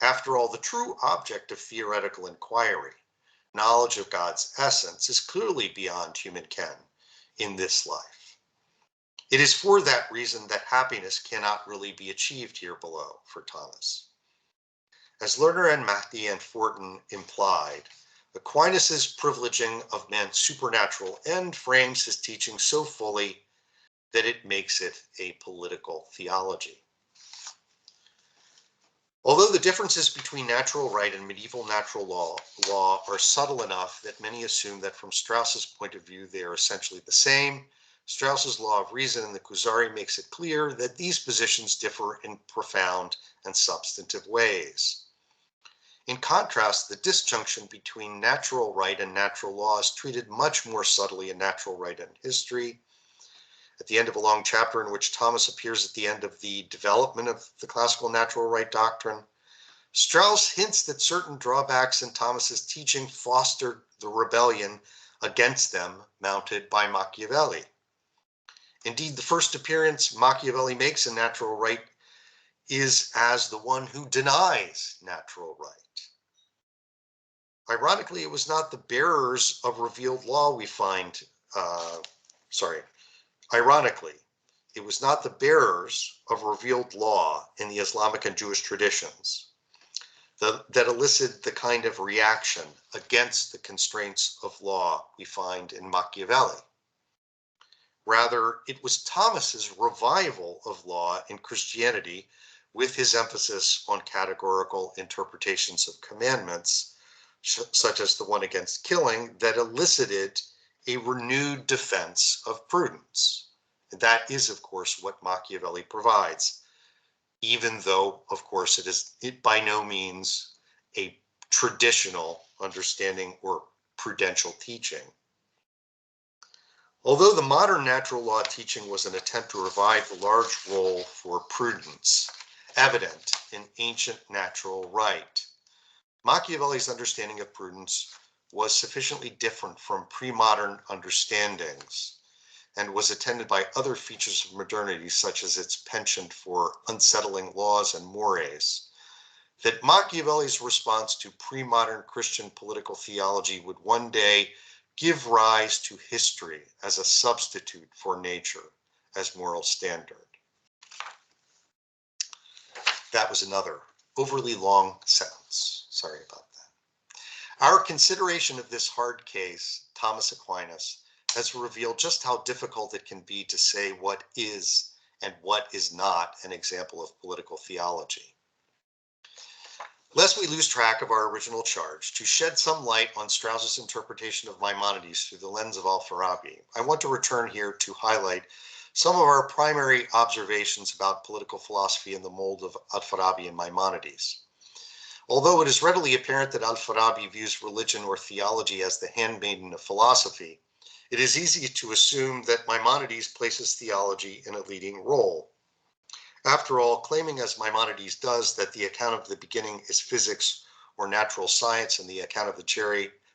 After all, the true object of theoretical inquiry, knowledge of God's essence, is clearly beyond human ken in this life. It is for that reason that happiness cannot really be achieved here below for Thomas. As Lerner and Mahdi and Fortin implied, Aquinas' privileging of man's supernatural end frames his teaching so fully that it makes it a political theology. Although the differences between natural right and medieval natural law are subtle enough that many assume that from Strauss's point of view they are essentially the same, Strauss's law of reason in the Kuzari makes it clear that these positions differ in profound and substantive ways. In contrast, the disjunction between natural right and natural law is treated much more subtly in Natural Right and History. At the end of a long chapter in which Thomas appears at the end of the development of the classical natural right doctrine, Strauss hints that certain drawbacks in Thomas's teaching fostered the rebellion against them mounted by Machiavelli. Indeed, the first appearance Machiavelli makes in natural right is as the one who denies natural right. Ironically, it was not the bearers of revealed law we find, Ironically, it was not the bearers of revealed law in the Islamic and Jewish traditions that elicited the kind of reaction against the constraints of law we find in Machiavelli. Rather, it was Thomas's revival of law in Christianity with his emphasis on categorical interpretations of commandments, such as the one against killing, that elicited a renewed defense of prudence. And that is, of course, what Machiavelli provides, even though, of course, it is by no means a traditional understanding or prudential teaching. Although the modern natural law teaching was an attempt to revive the large role for prudence, evident in ancient natural right, Machiavelli's understanding of prudence was sufficiently different from pre-modern understandings and was attended by other features of modernity, such as its penchant for unsettling laws and mores, that Machiavelli's response to pre-modern Christian political theology would one day give rise to history as a substitute for nature as moral standard. That was another overly long sentence. Sorry about that. Our consideration of this hard case, Thomas Aquinas, has revealed just how difficult it can be to say what is and what is not an example of political theology. Lest we lose track of our original charge, to shed some light on Strauss's interpretation of Maimonides through the lens of Al-Farabi, I want to return here to highlight some of our primary observations about political philosophy in the mold of Al-Farabi and Maimonides. Although it is readily apparent that Al-Farabi views religion or theology as the handmaiden of philosophy, it is easy to assume that Maimonides places theology in a leading role. After all, claiming as Maimonides does that the account of the beginning is physics or natural science and the account of the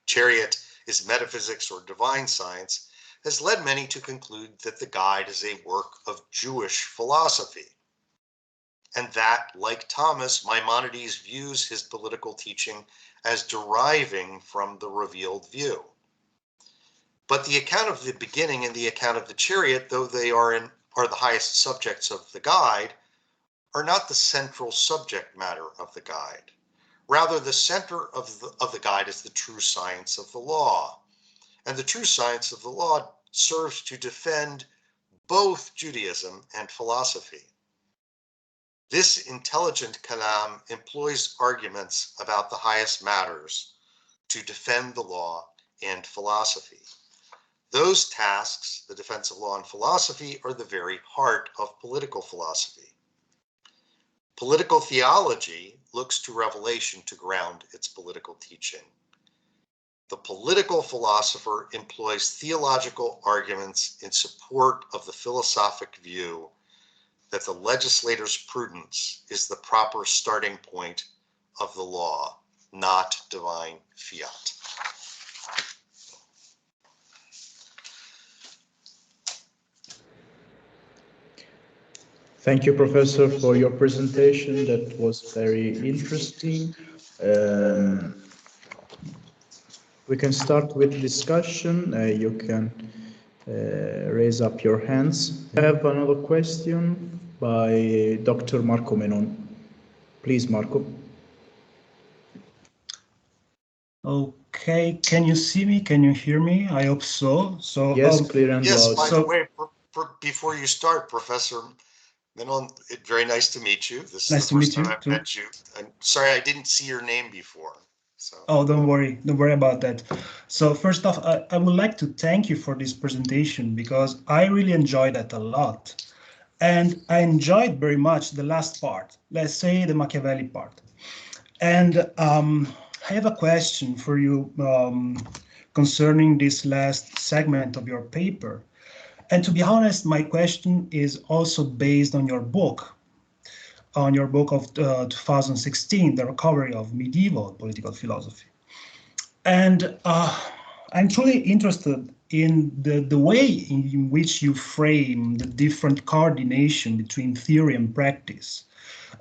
chariot is metaphysics or divine science has led many to conclude that the guide is a work of Jewish philosophy, and that, like Thomas, Maimonides views his political teaching as deriving from the revealed view. But the account of the beginning and the account of the chariot, though they are the highest subjects of the guide, are not the central subject matter of the guide. Rather, the center of the guide is the true science of the law. And the true science of the law serves to defend both Judaism and philosophy. This intelligent kalam employs arguments about the highest matters to defend the law and philosophy. Those tasks, the defense of law and philosophy, are the very heart of political philosophy. Political theology looks to revelation to ground its political teaching. The political philosopher employs theological arguments in support of the philosophic view that the legislator's prudence is the proper starting point of the law, not divine fiat. Thank you, Professor, for your presentation. That was very interesting. We can start with discussion. You can raise up your hands. I have another question by Dr. Marco Menon. Please, Marco. Okay, can you see me? Can you hear me? I hope so. Yes, clear and loud. Yes, by the way, before you start, Professor Menon, very nice to meet you. This is the first time I've met you. I'm sorry I didn't see your name before. So. Oh, don't worry about that. So first off, I would like to thank you for this presentation because I really enjoyed that a lot. And I enjoyed very much the last part, let's say the Machiavelli part. And I have a question for you concerning this last segment of your paper. And to be honest, my question is also based on your book of 2016, The Recovery of Medieval Political Philosophy. And I'm truly interested in the way in which you frame the different coordination between theory and practice,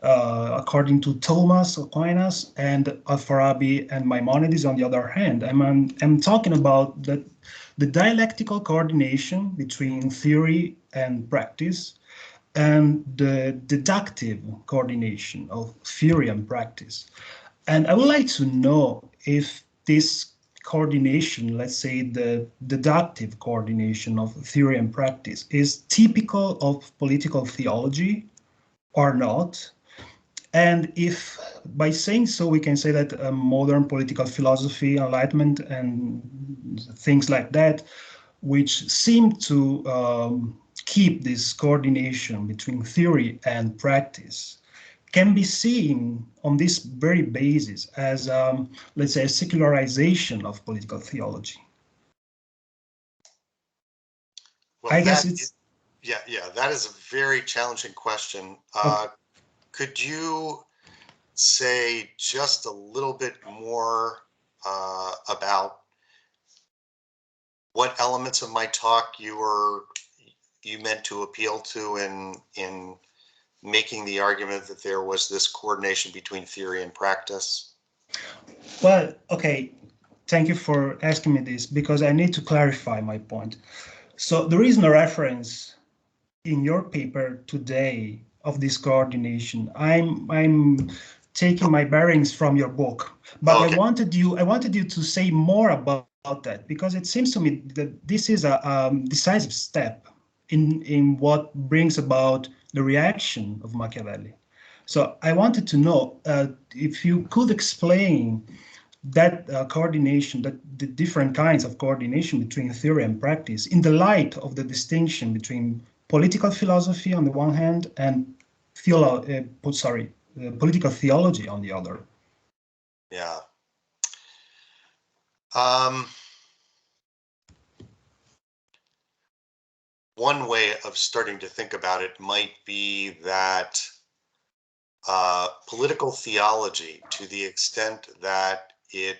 according to Thomas Aquinas and Al-Farabi and Maimonides on the other hand. I'm talking about the dialectical coordination between theory and practice, and the deductive coordination of theory and practice. And I would like to know if this coordination, let's say the deductive coordination of theory and practice, is typical of political theology or not. And if by saying so, we can say that modern political philosophy, enlightenment, and things like that, which seem to keep this coordination between theory and practice, can be seen on this very basis as, let's say, a secularization of political theology. Well, I guess it's... Yeah, that is a very challenging question. Could you say just a little bit more about what elements of my talk you meant to appeal to in making the argument that there was this coordination between theory and practice? Well, okay, thank you for asking me this, because I need to clarify my point. So there is no reference in your paper today of this coordination. I'm taking my bearings from your book, but okay. I wanted you to say more about that, because it seems to me that this is a decisive step in what brings about the reaction of Machiavelli. So I wanted to know if you could explain that coordination, that the different kinds of coordination between theory and practice, in the light of the distinction between political philosophy on the one hand and political theology on the other. Yeah. One way of starting to think about it might be that political theology, to the extent that it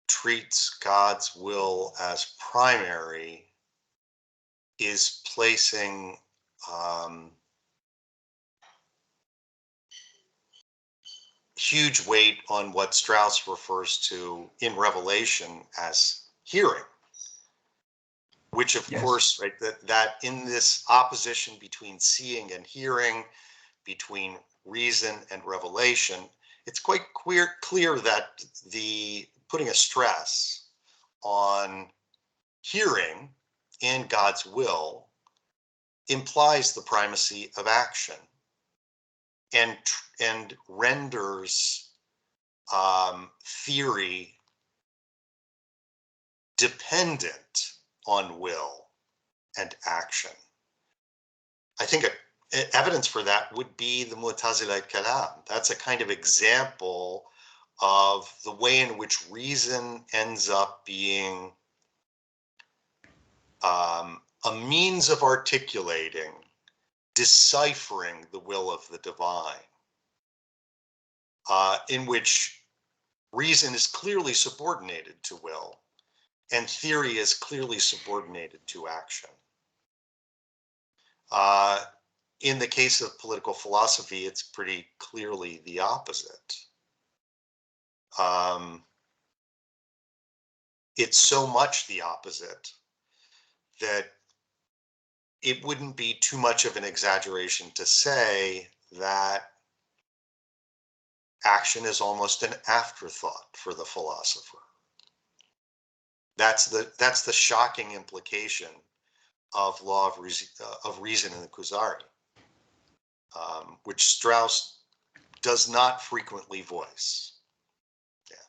treats God's will as primary, is placing huge weight on what Strauss refers to in Revelation as hearing, which of course, right, that in this opposition between seeing and hearing, between reason and revelation, it's quite clear that the putting a stress on hearing and God's will implies the primacy of action and renders theory dependent on will and action. I think evidence for that would be the Mu'tazila Kalam. That's a kind of example of the way in which reason ends up being a means of articulating, deciphering the will of the divine, in which reason is clearly subordinated to will and theory is clearly subordinated to action. In the case of political philosophy, it's pretty clearly the opposite. It's so much the opposite that it wouldn't be too much of an exaggeration to say that action is almost an afterthought for the philosopher. That's the shocking implication of law of reason in the Kuzari, which Strauss does not frequently voice. Yeah.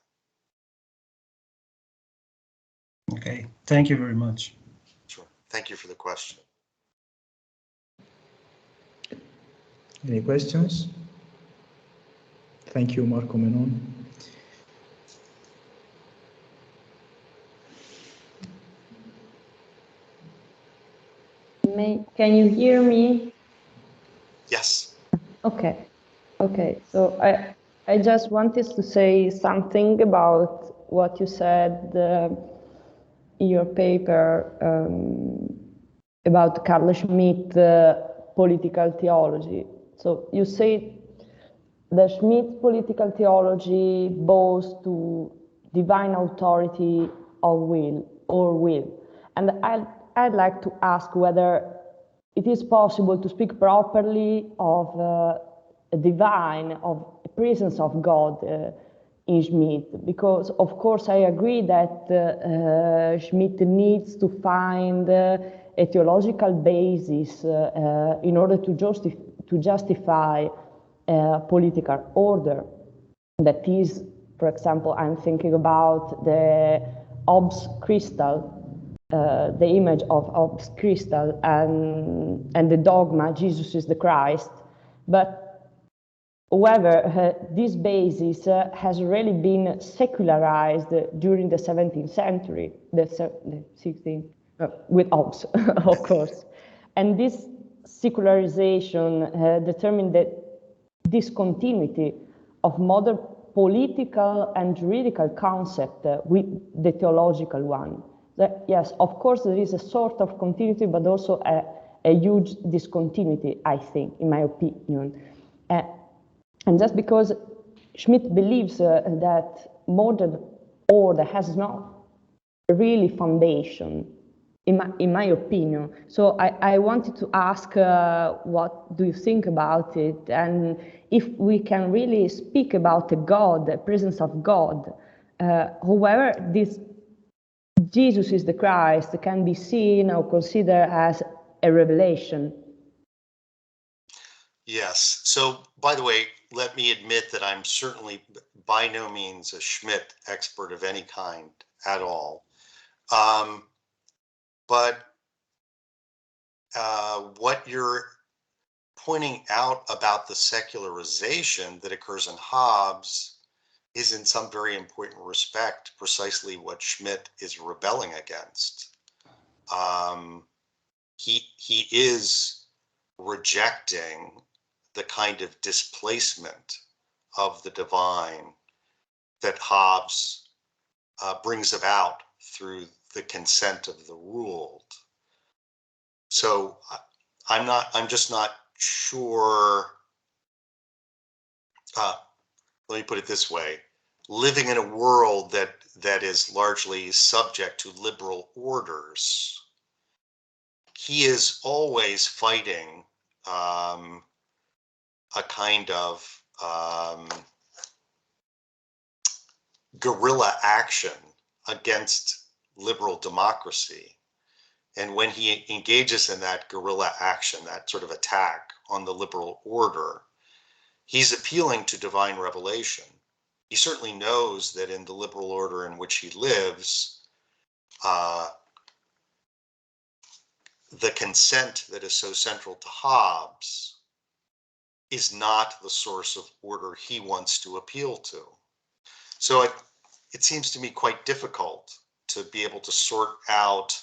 Okay, thank you very much. Sure. Thank you for the question. Any questions? Thank you, Marco Menon. Can you hear me? Yes. Okay. So I just wanted to say something about what you said in your paper about Carl Schmitt political theology. So you say the Schmitt political theology bows to divine authority of will. And I'd like to ask whether it is possible to speak properly of a divine, of a presence of God in Schmitt, because of course I agree that Schmitt needs to find a theological basis in order to justify political order. That is, for example, I'm thinking about the Hobbes crystal, the image of Hobbes crystal and the dogma, Jesus is the Christ. But however, this basis has really been secularized during the 17th century, the 16th with Hobbes, of course. And this secularization determined the discontinuity of modern political and juridical concept with the theological one. Yes, of course, there is a sort of continuity, but also a huge discontinuity, I think, in my opinion. And just because Schmitt believes that modern order has not really foundation, in my opinion. So I wanted to ask what do you think about it, and if we can really speak about the God, the presence of God. However, this Jesus is the Christ can be seen or considered as a revelation. Yes. So, by the way, let me admit that I'm certainly by no means a Schmitt expert of any kind at all. But what you're pointing out about the secularization that occurs in Hobbes is in some very important respect precisely what Schmitt is rebelling against. He is rejecting the kind of displacement of the divine that Hobbes brings about through the consent of the ruled. So I'm just not sure. Let me put it this way: living in a world that is largely subject to liberal orders, he is always fighting a kind of guerrilla action against liberal democracy. And when he engages in that guerrilla action, that sort of attack on the liberal order, he's appealing to divine revelation. He certainly knows that in the liberal order in which he lives, the consent that is so central to Hobbes is not the source of order he wants to appeal to. So it seems to me quite difficult to be able to sort out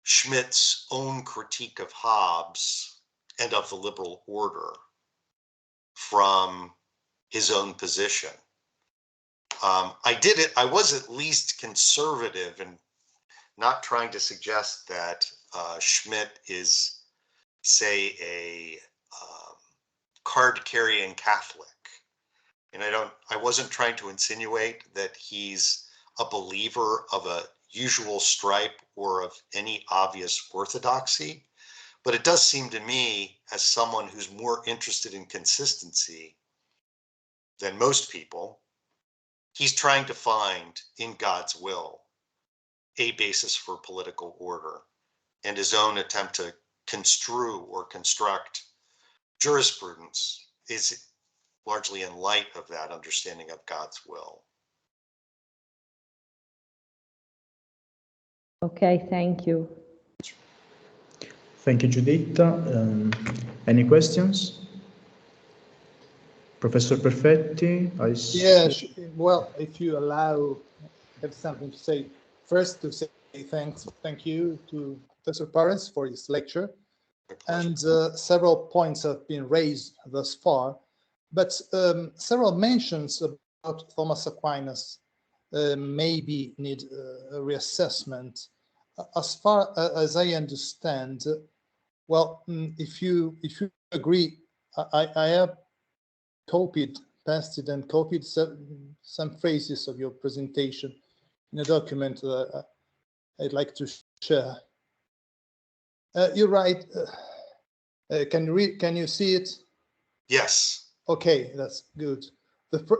Schmitt's own critique of Hobbes and of the liberal order from his own position. I was at least conservative and not trying to suggest that Schmitt is, say, a card-carrying Catholic. And I wasn't trying to insinuate that he's a believer of a usual stripe or of any obvious orthodoxy, but it does seem to me, as someone who's more interested in consistency than most people, he's trying to find in God's will a basis for political order, and his own attempt to construe or construct jurisprudence is largely in light of that understanding of God's will. Okay, thank you. Thank you, Giuditta. Any questions? Professor Perfetti? Yes, well, if you allow, I have something to say. First, to say thank you to Professor Parens for his lecture. And several points have been raised thus far, but several mentions about Thomas Aquinas maybe need a reassessment. As far as I understand, well, if you agree, I have pasted and copied some phrases of your presentation in a document that I'd like to share. You're right. Can you see it? Yes. Okay, that's good.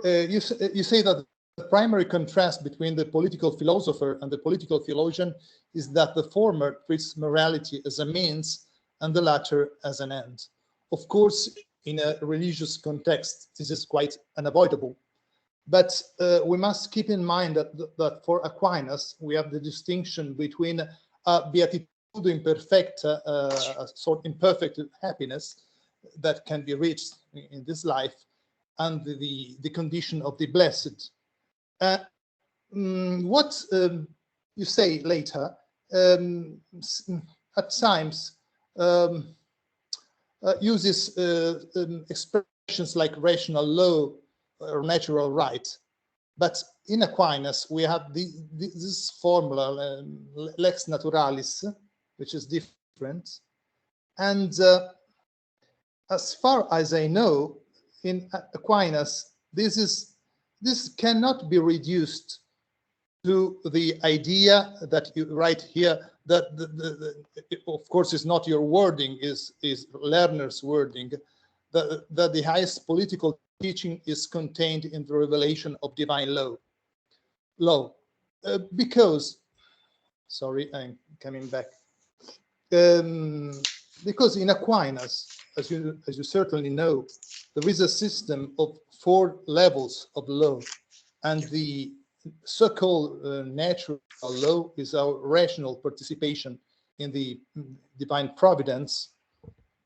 You say that the primary contrast between the political philosopher and the political theologian is that the former treats morality as a means and the latter as an end. Of course, in a religious context, this is quite unavoidable. But we must keep in mind that for Aquinas, we have the distinction between beatitude imperfecta, sort imperfect happiness that can be reached in this life, and the condition of the blessed. What you say later, at times uses expressions like rational law or natural right. But in Aquinas, we have this formula, lex naturalis, which is different. And as far as I know, in Aquinas, this cannot be reduced to the idea that you write here, that of course is not your wording, is Lerner's wording, that the highest political teaching is contained in the revelation of divine law. Because, sorry, I'm coming back. Because in Aquinas, as you certainly know, there is a system of 4 levels of law, and the so-called natural law is our rational participation in the divine providence.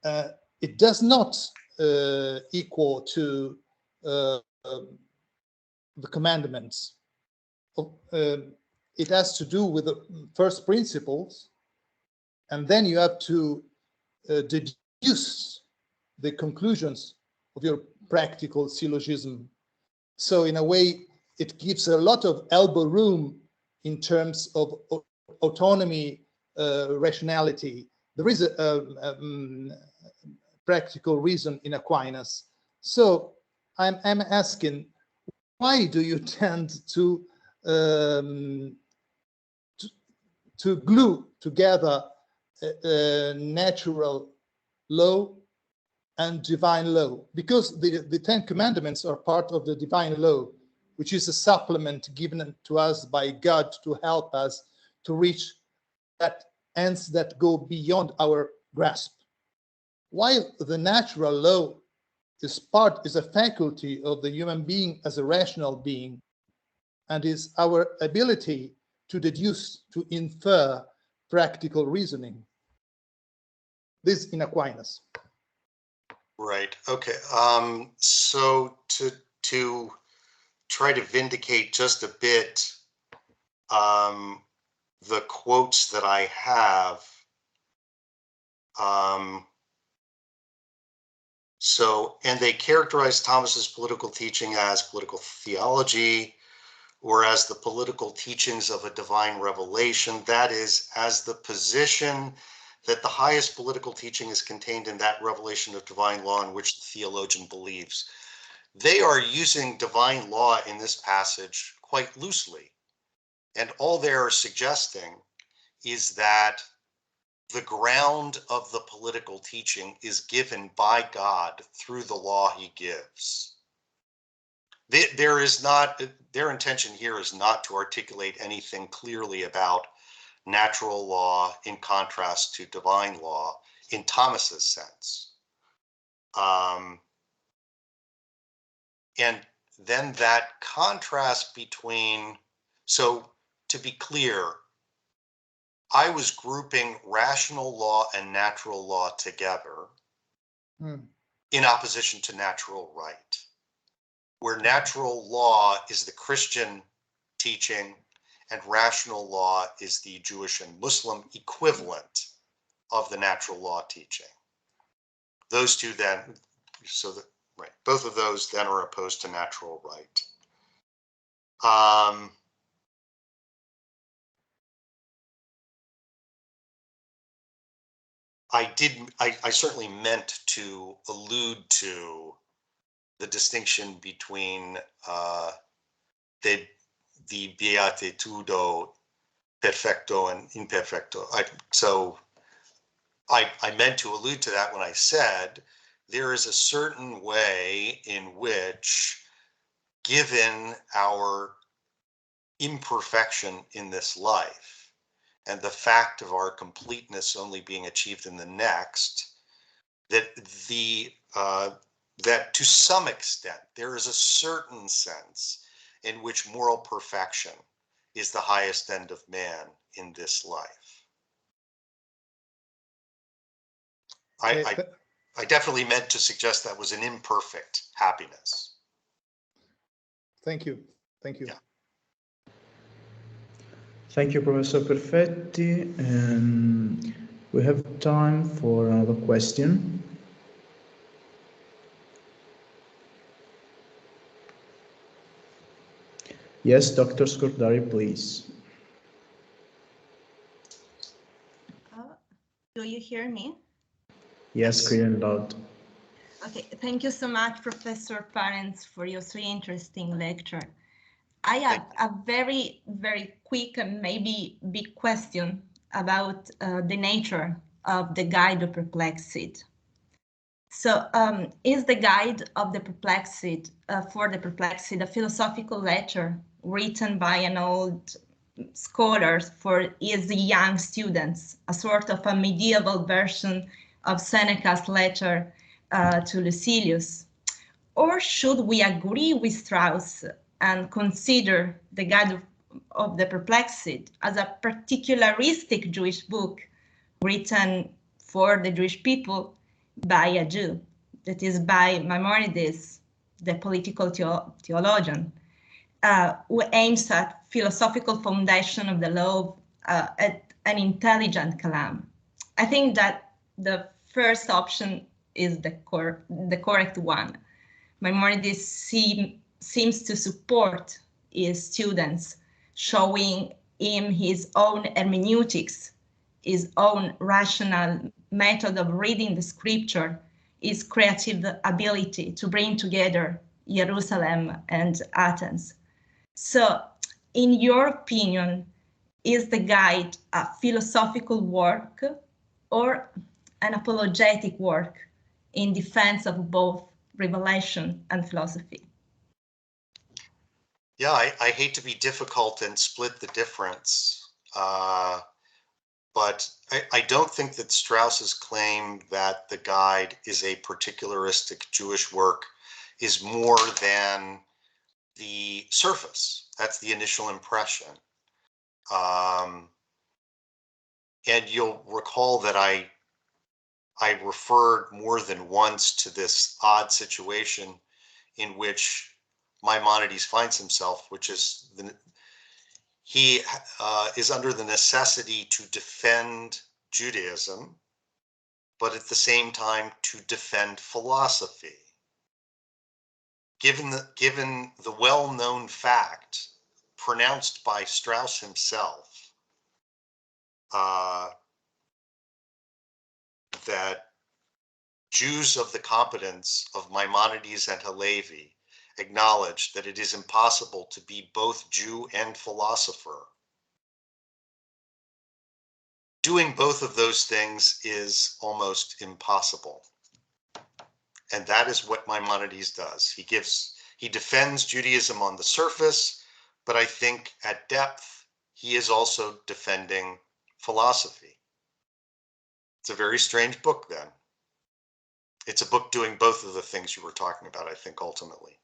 It does not equal to the commandments. It has to do with the first principles, and then you have to deduce the conclusions of your practical syllogism. So in a way, it gives a lot of elbow room in terms of autonomy, rationality. There is a practical reason in Aquinas. So I'm asking, why do you tend to glue together natural law and divine law? Because the 10 commandments are part of the divine law, which is a supplement given to us by God to help us to reach that ends that go beyond our grasp. While the natural law is a faculty of the human being as a rational being, and is our ability to deduce, to infer practical reasoning. This in Aquinas. Right. Okay. So to try to vindicate just a bit the quotes that I have. And they characterize Thomas's political teaching as political theology, or as the political teachings of a divine revelation, that is, as the position that the highest political teaching is contained in that revelation of divine law in which the theologian believes. They are using divine law in this passage quite loosely. And all they are suggesting is that the ground of the political teaching is given by God through the law he gives. Their intention here is not to articulate anything clearly about natural law in contrast to divine law in Thomas's sense. And then that contrast between, so to be clear, I was grouping rational law and natural law together in opposition to natural right, where natural law is the Christian teaching and rational law is the Jewish and Muslim equivalent of the natural law teaching. Those two then, right, both of those then are opposed to natural right. I certainly meant to allude to the distinction between the beatitudo perfecto and imperfecto. I meant to allude to that when I said there is a certain way in which, given our imperfection in this life and the fact of our completeness only being achieved in the next, that that to some extent there is a certain sense in which moral perfection is the highest end of man in this life. I definitely meant to suggest that was an imperfect happiness. Thank you. Thank you. Yeah. Thank you, Professor Perfetti. We have time for another question. Yes, Dr. Scordari, please. Do you hear me? Yes, clear and loud. Okay, thank you so much, Professor Parens, for your so interesting lecture. I have a very, very quick and maybe big question about the nature of the Guide of Perplexity. So is the Guide of the Perplexity, for the Perplexity, a philosophical letter written by an old scholar for his young students, a sort of a medieval version of Seneca's letter to Lucilius? Or should we agree with Strauss and consider the Guide of the Perplexity as a particularistic Jewish book written for the Jewish people by a Jew, that is by Maimonides, the political theologian, who aims at philosophical foundation of the law, at an intelligent kalam? I think that the first option is the correct one. Maimonides seems to support his students, showing him his own hermeneutics, his own rational method of reading the scripture, his creative ability to bring together Jerusalem and Athens. So, in your opinion, is the Guide a philosophical work or an apologetic work in defense of both revelation and philosophy? Yeah, I hate to be difficult and split the difference, but I don't think that Strauss's claim that the Guide is a particularistic Jewish work is more than the surface. That's the initial impression. And you'll recall that I referred more than once to this odd situation in which Maimonides finds himself, which is he is under the necessity to defend Judaism, but at the same time to defend philosophy. Given the well-known fact pronounced by Strauss himself, that Jews of the competence of Maimonides and Halevi acknowledge that it is impossible to be both Jew and philosopher. Doing both of those things is almost impossible. And that is what Maimonides does. He defends Judaism on the surface, but I think at depth, he is also defending philosophy. It's a very strange book then. It's a book doing both of the things you were talking about, I think, ultimately.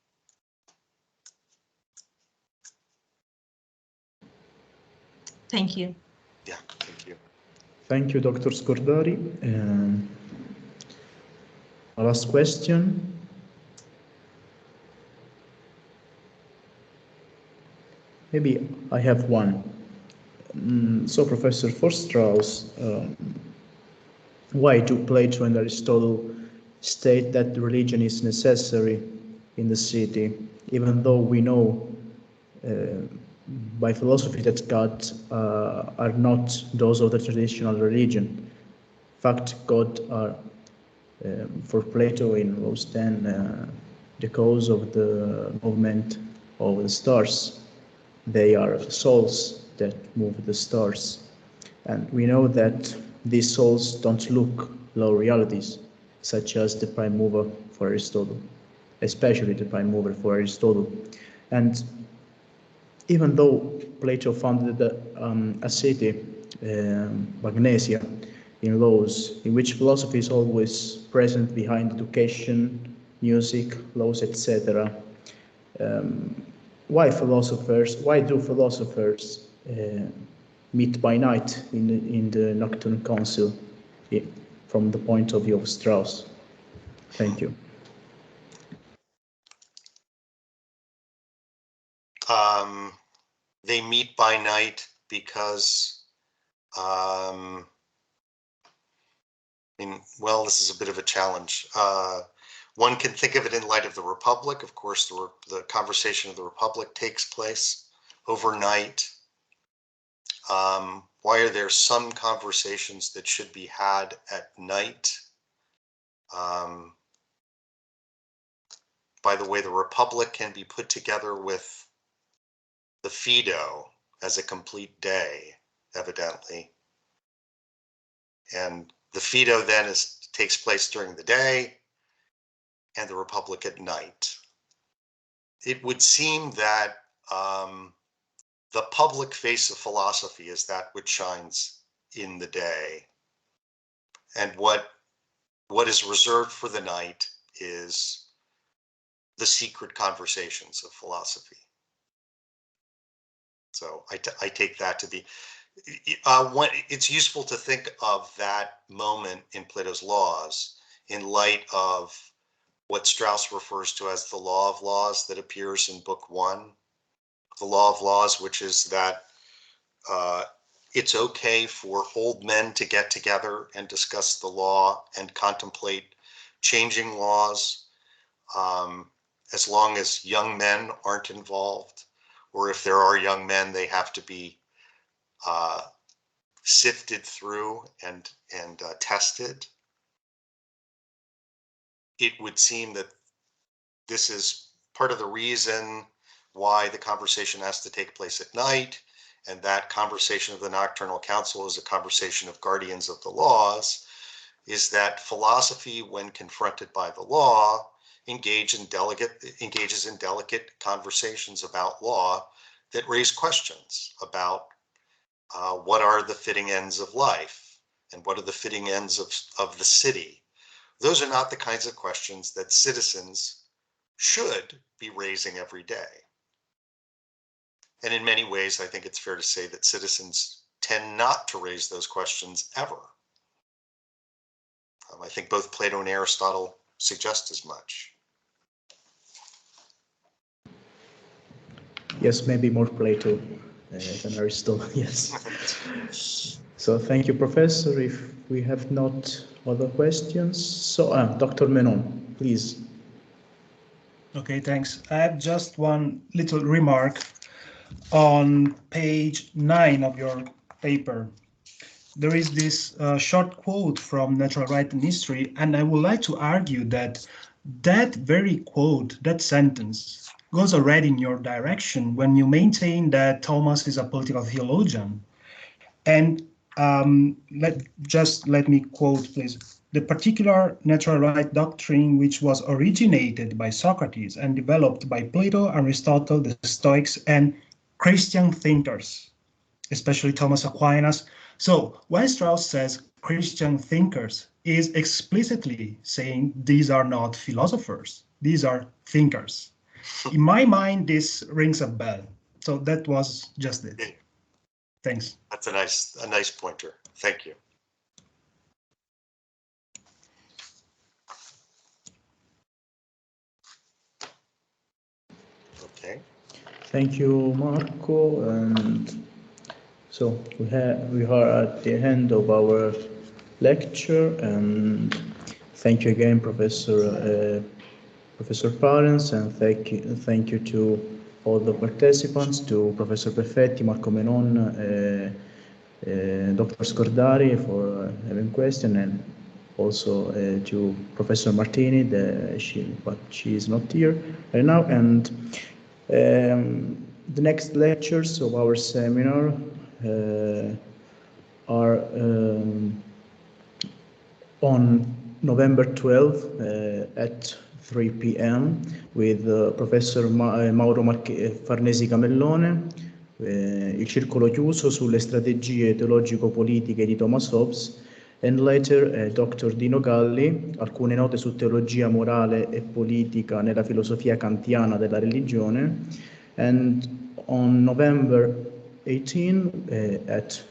Thank you. Yeah, thank you. Thank you, Dr. Scordari. Last question. Maybe I have one. So, Professor, for Strauss, why do Plato and Aristotle state that religion is necessary in the city, even though we know by philosophy that God are not those of the traditional religion? In fact, God are, for Plato in Laws 10, the cause of the movement of the stars. They are souls that move the stars. And we know that these souls don't look low realities, such as the prime mover for Aristotle, especially the prime mover for Aristotle. And even though Plato founded a city, Magnesia, in Laws, in which philosophy is always present behind education, music, laws, etc. Why do philosophers meet by night in the Nocturne Council from the point of view of Strauss? Thank you. They meet by night because, well, this is a bit of a challenge. One can think of it in light of the Republic. Of course, the conversation of the Republic takes place overnight. Why are there some conversations that should be had at night? By the way, the Republic can be put together with the Fido as a complete day, evidently. And the Fido then takes place during the day, and the Republic at night. It would seem that the public face of philosophy is that which shines in the day. And what is reserved for the night is the secret conversations of philosophy. So I take that to be, it's useful to think of that moment in Plato's Laws in light of what Strauss refers to as the law of laws that appears in Book 1. The law of laws, which is that it's okay for old men to get together and discuss the law and contemplate changing laws, as long as young men aren't involved, or if there are young men, they have to be sifted through and tested. It would seem that this is part of the reason why the conversation has to take place at night, and that conversation of the Nocturnal Council is a conversation of guardians of the laws, is that philosophy, when confronted by the law, engages in delicate conversations about law that raise questions about what are the fitting ends of life and what are the fitting ends of the city. Those are not the kinds of questions that citizens should be raising every day. And in many ways, I think it's fair to say that citizens tend not to raise those questions ever. I think both Plato and Aristotle suggest as much. Yes, maybe more Plato than Aristotle, yes. So thank you, Professor. If we have not other questions, so Dr. Menon, please. Okay, thanks. I have just one little remark. On page 9 of your paper, there is this short quote from Natural Right and History, and I would like to argue that that very quote, that sentence, goes already in your direction when you maintain that Thomas is a political theologian. And let me quote, please. The particular natural right doctrine, which was originated by Socrates and developed by Plato, Aristotle, the Stoics, and Christian thinkers, especially Thomas Aquinas. So when Strauss says Christian thinkers, is explicitly saying these are not philosophers, these are thinkers. In my mind, this rings a bell. So that was just it. Thanks. That's a nice pointer. Thank you. Okay. Thank you, Marco. And so we are at the end of our lecture, and thank you again, Professor Parens, and thank you to all the participants, to Professor Perfetti, Marco Menon, Dr. Scordari for having questions, and also to Professor Martini, but she is not here right now. And the next lectures of our seminar are on November 12th at 3 p.m. with Professor Mauro Farnesi Camellone, il circolo chiuso sulle strategie teologico-politiche di Thomas Hobbes, and later Dr. Dino Galli, alcune note su teologia morale e politica nella filosofia kantiana della religione. And on November 18 at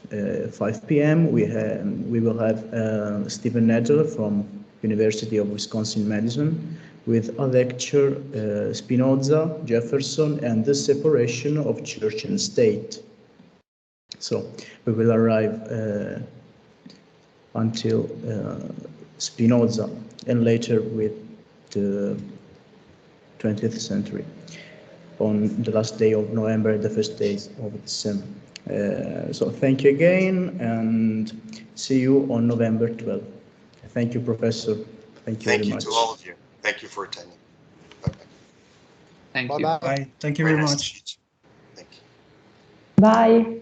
5 p.m. we will have Stephen Nedler from University of Wisconsin-Madison with a lecture, Spinoza, Jefferson, and the separation of church and state. So we will arrive until Spinoza, and later with the 20th century, on the last day of November, the first days of December. So thank you again, and see you on November 12th. Thank you, Professor. Thank you very much. Thank you to all of you. Thank you for attending. Bye-bye. Thank you. Bye. Thank you very much. Thank you. Bye.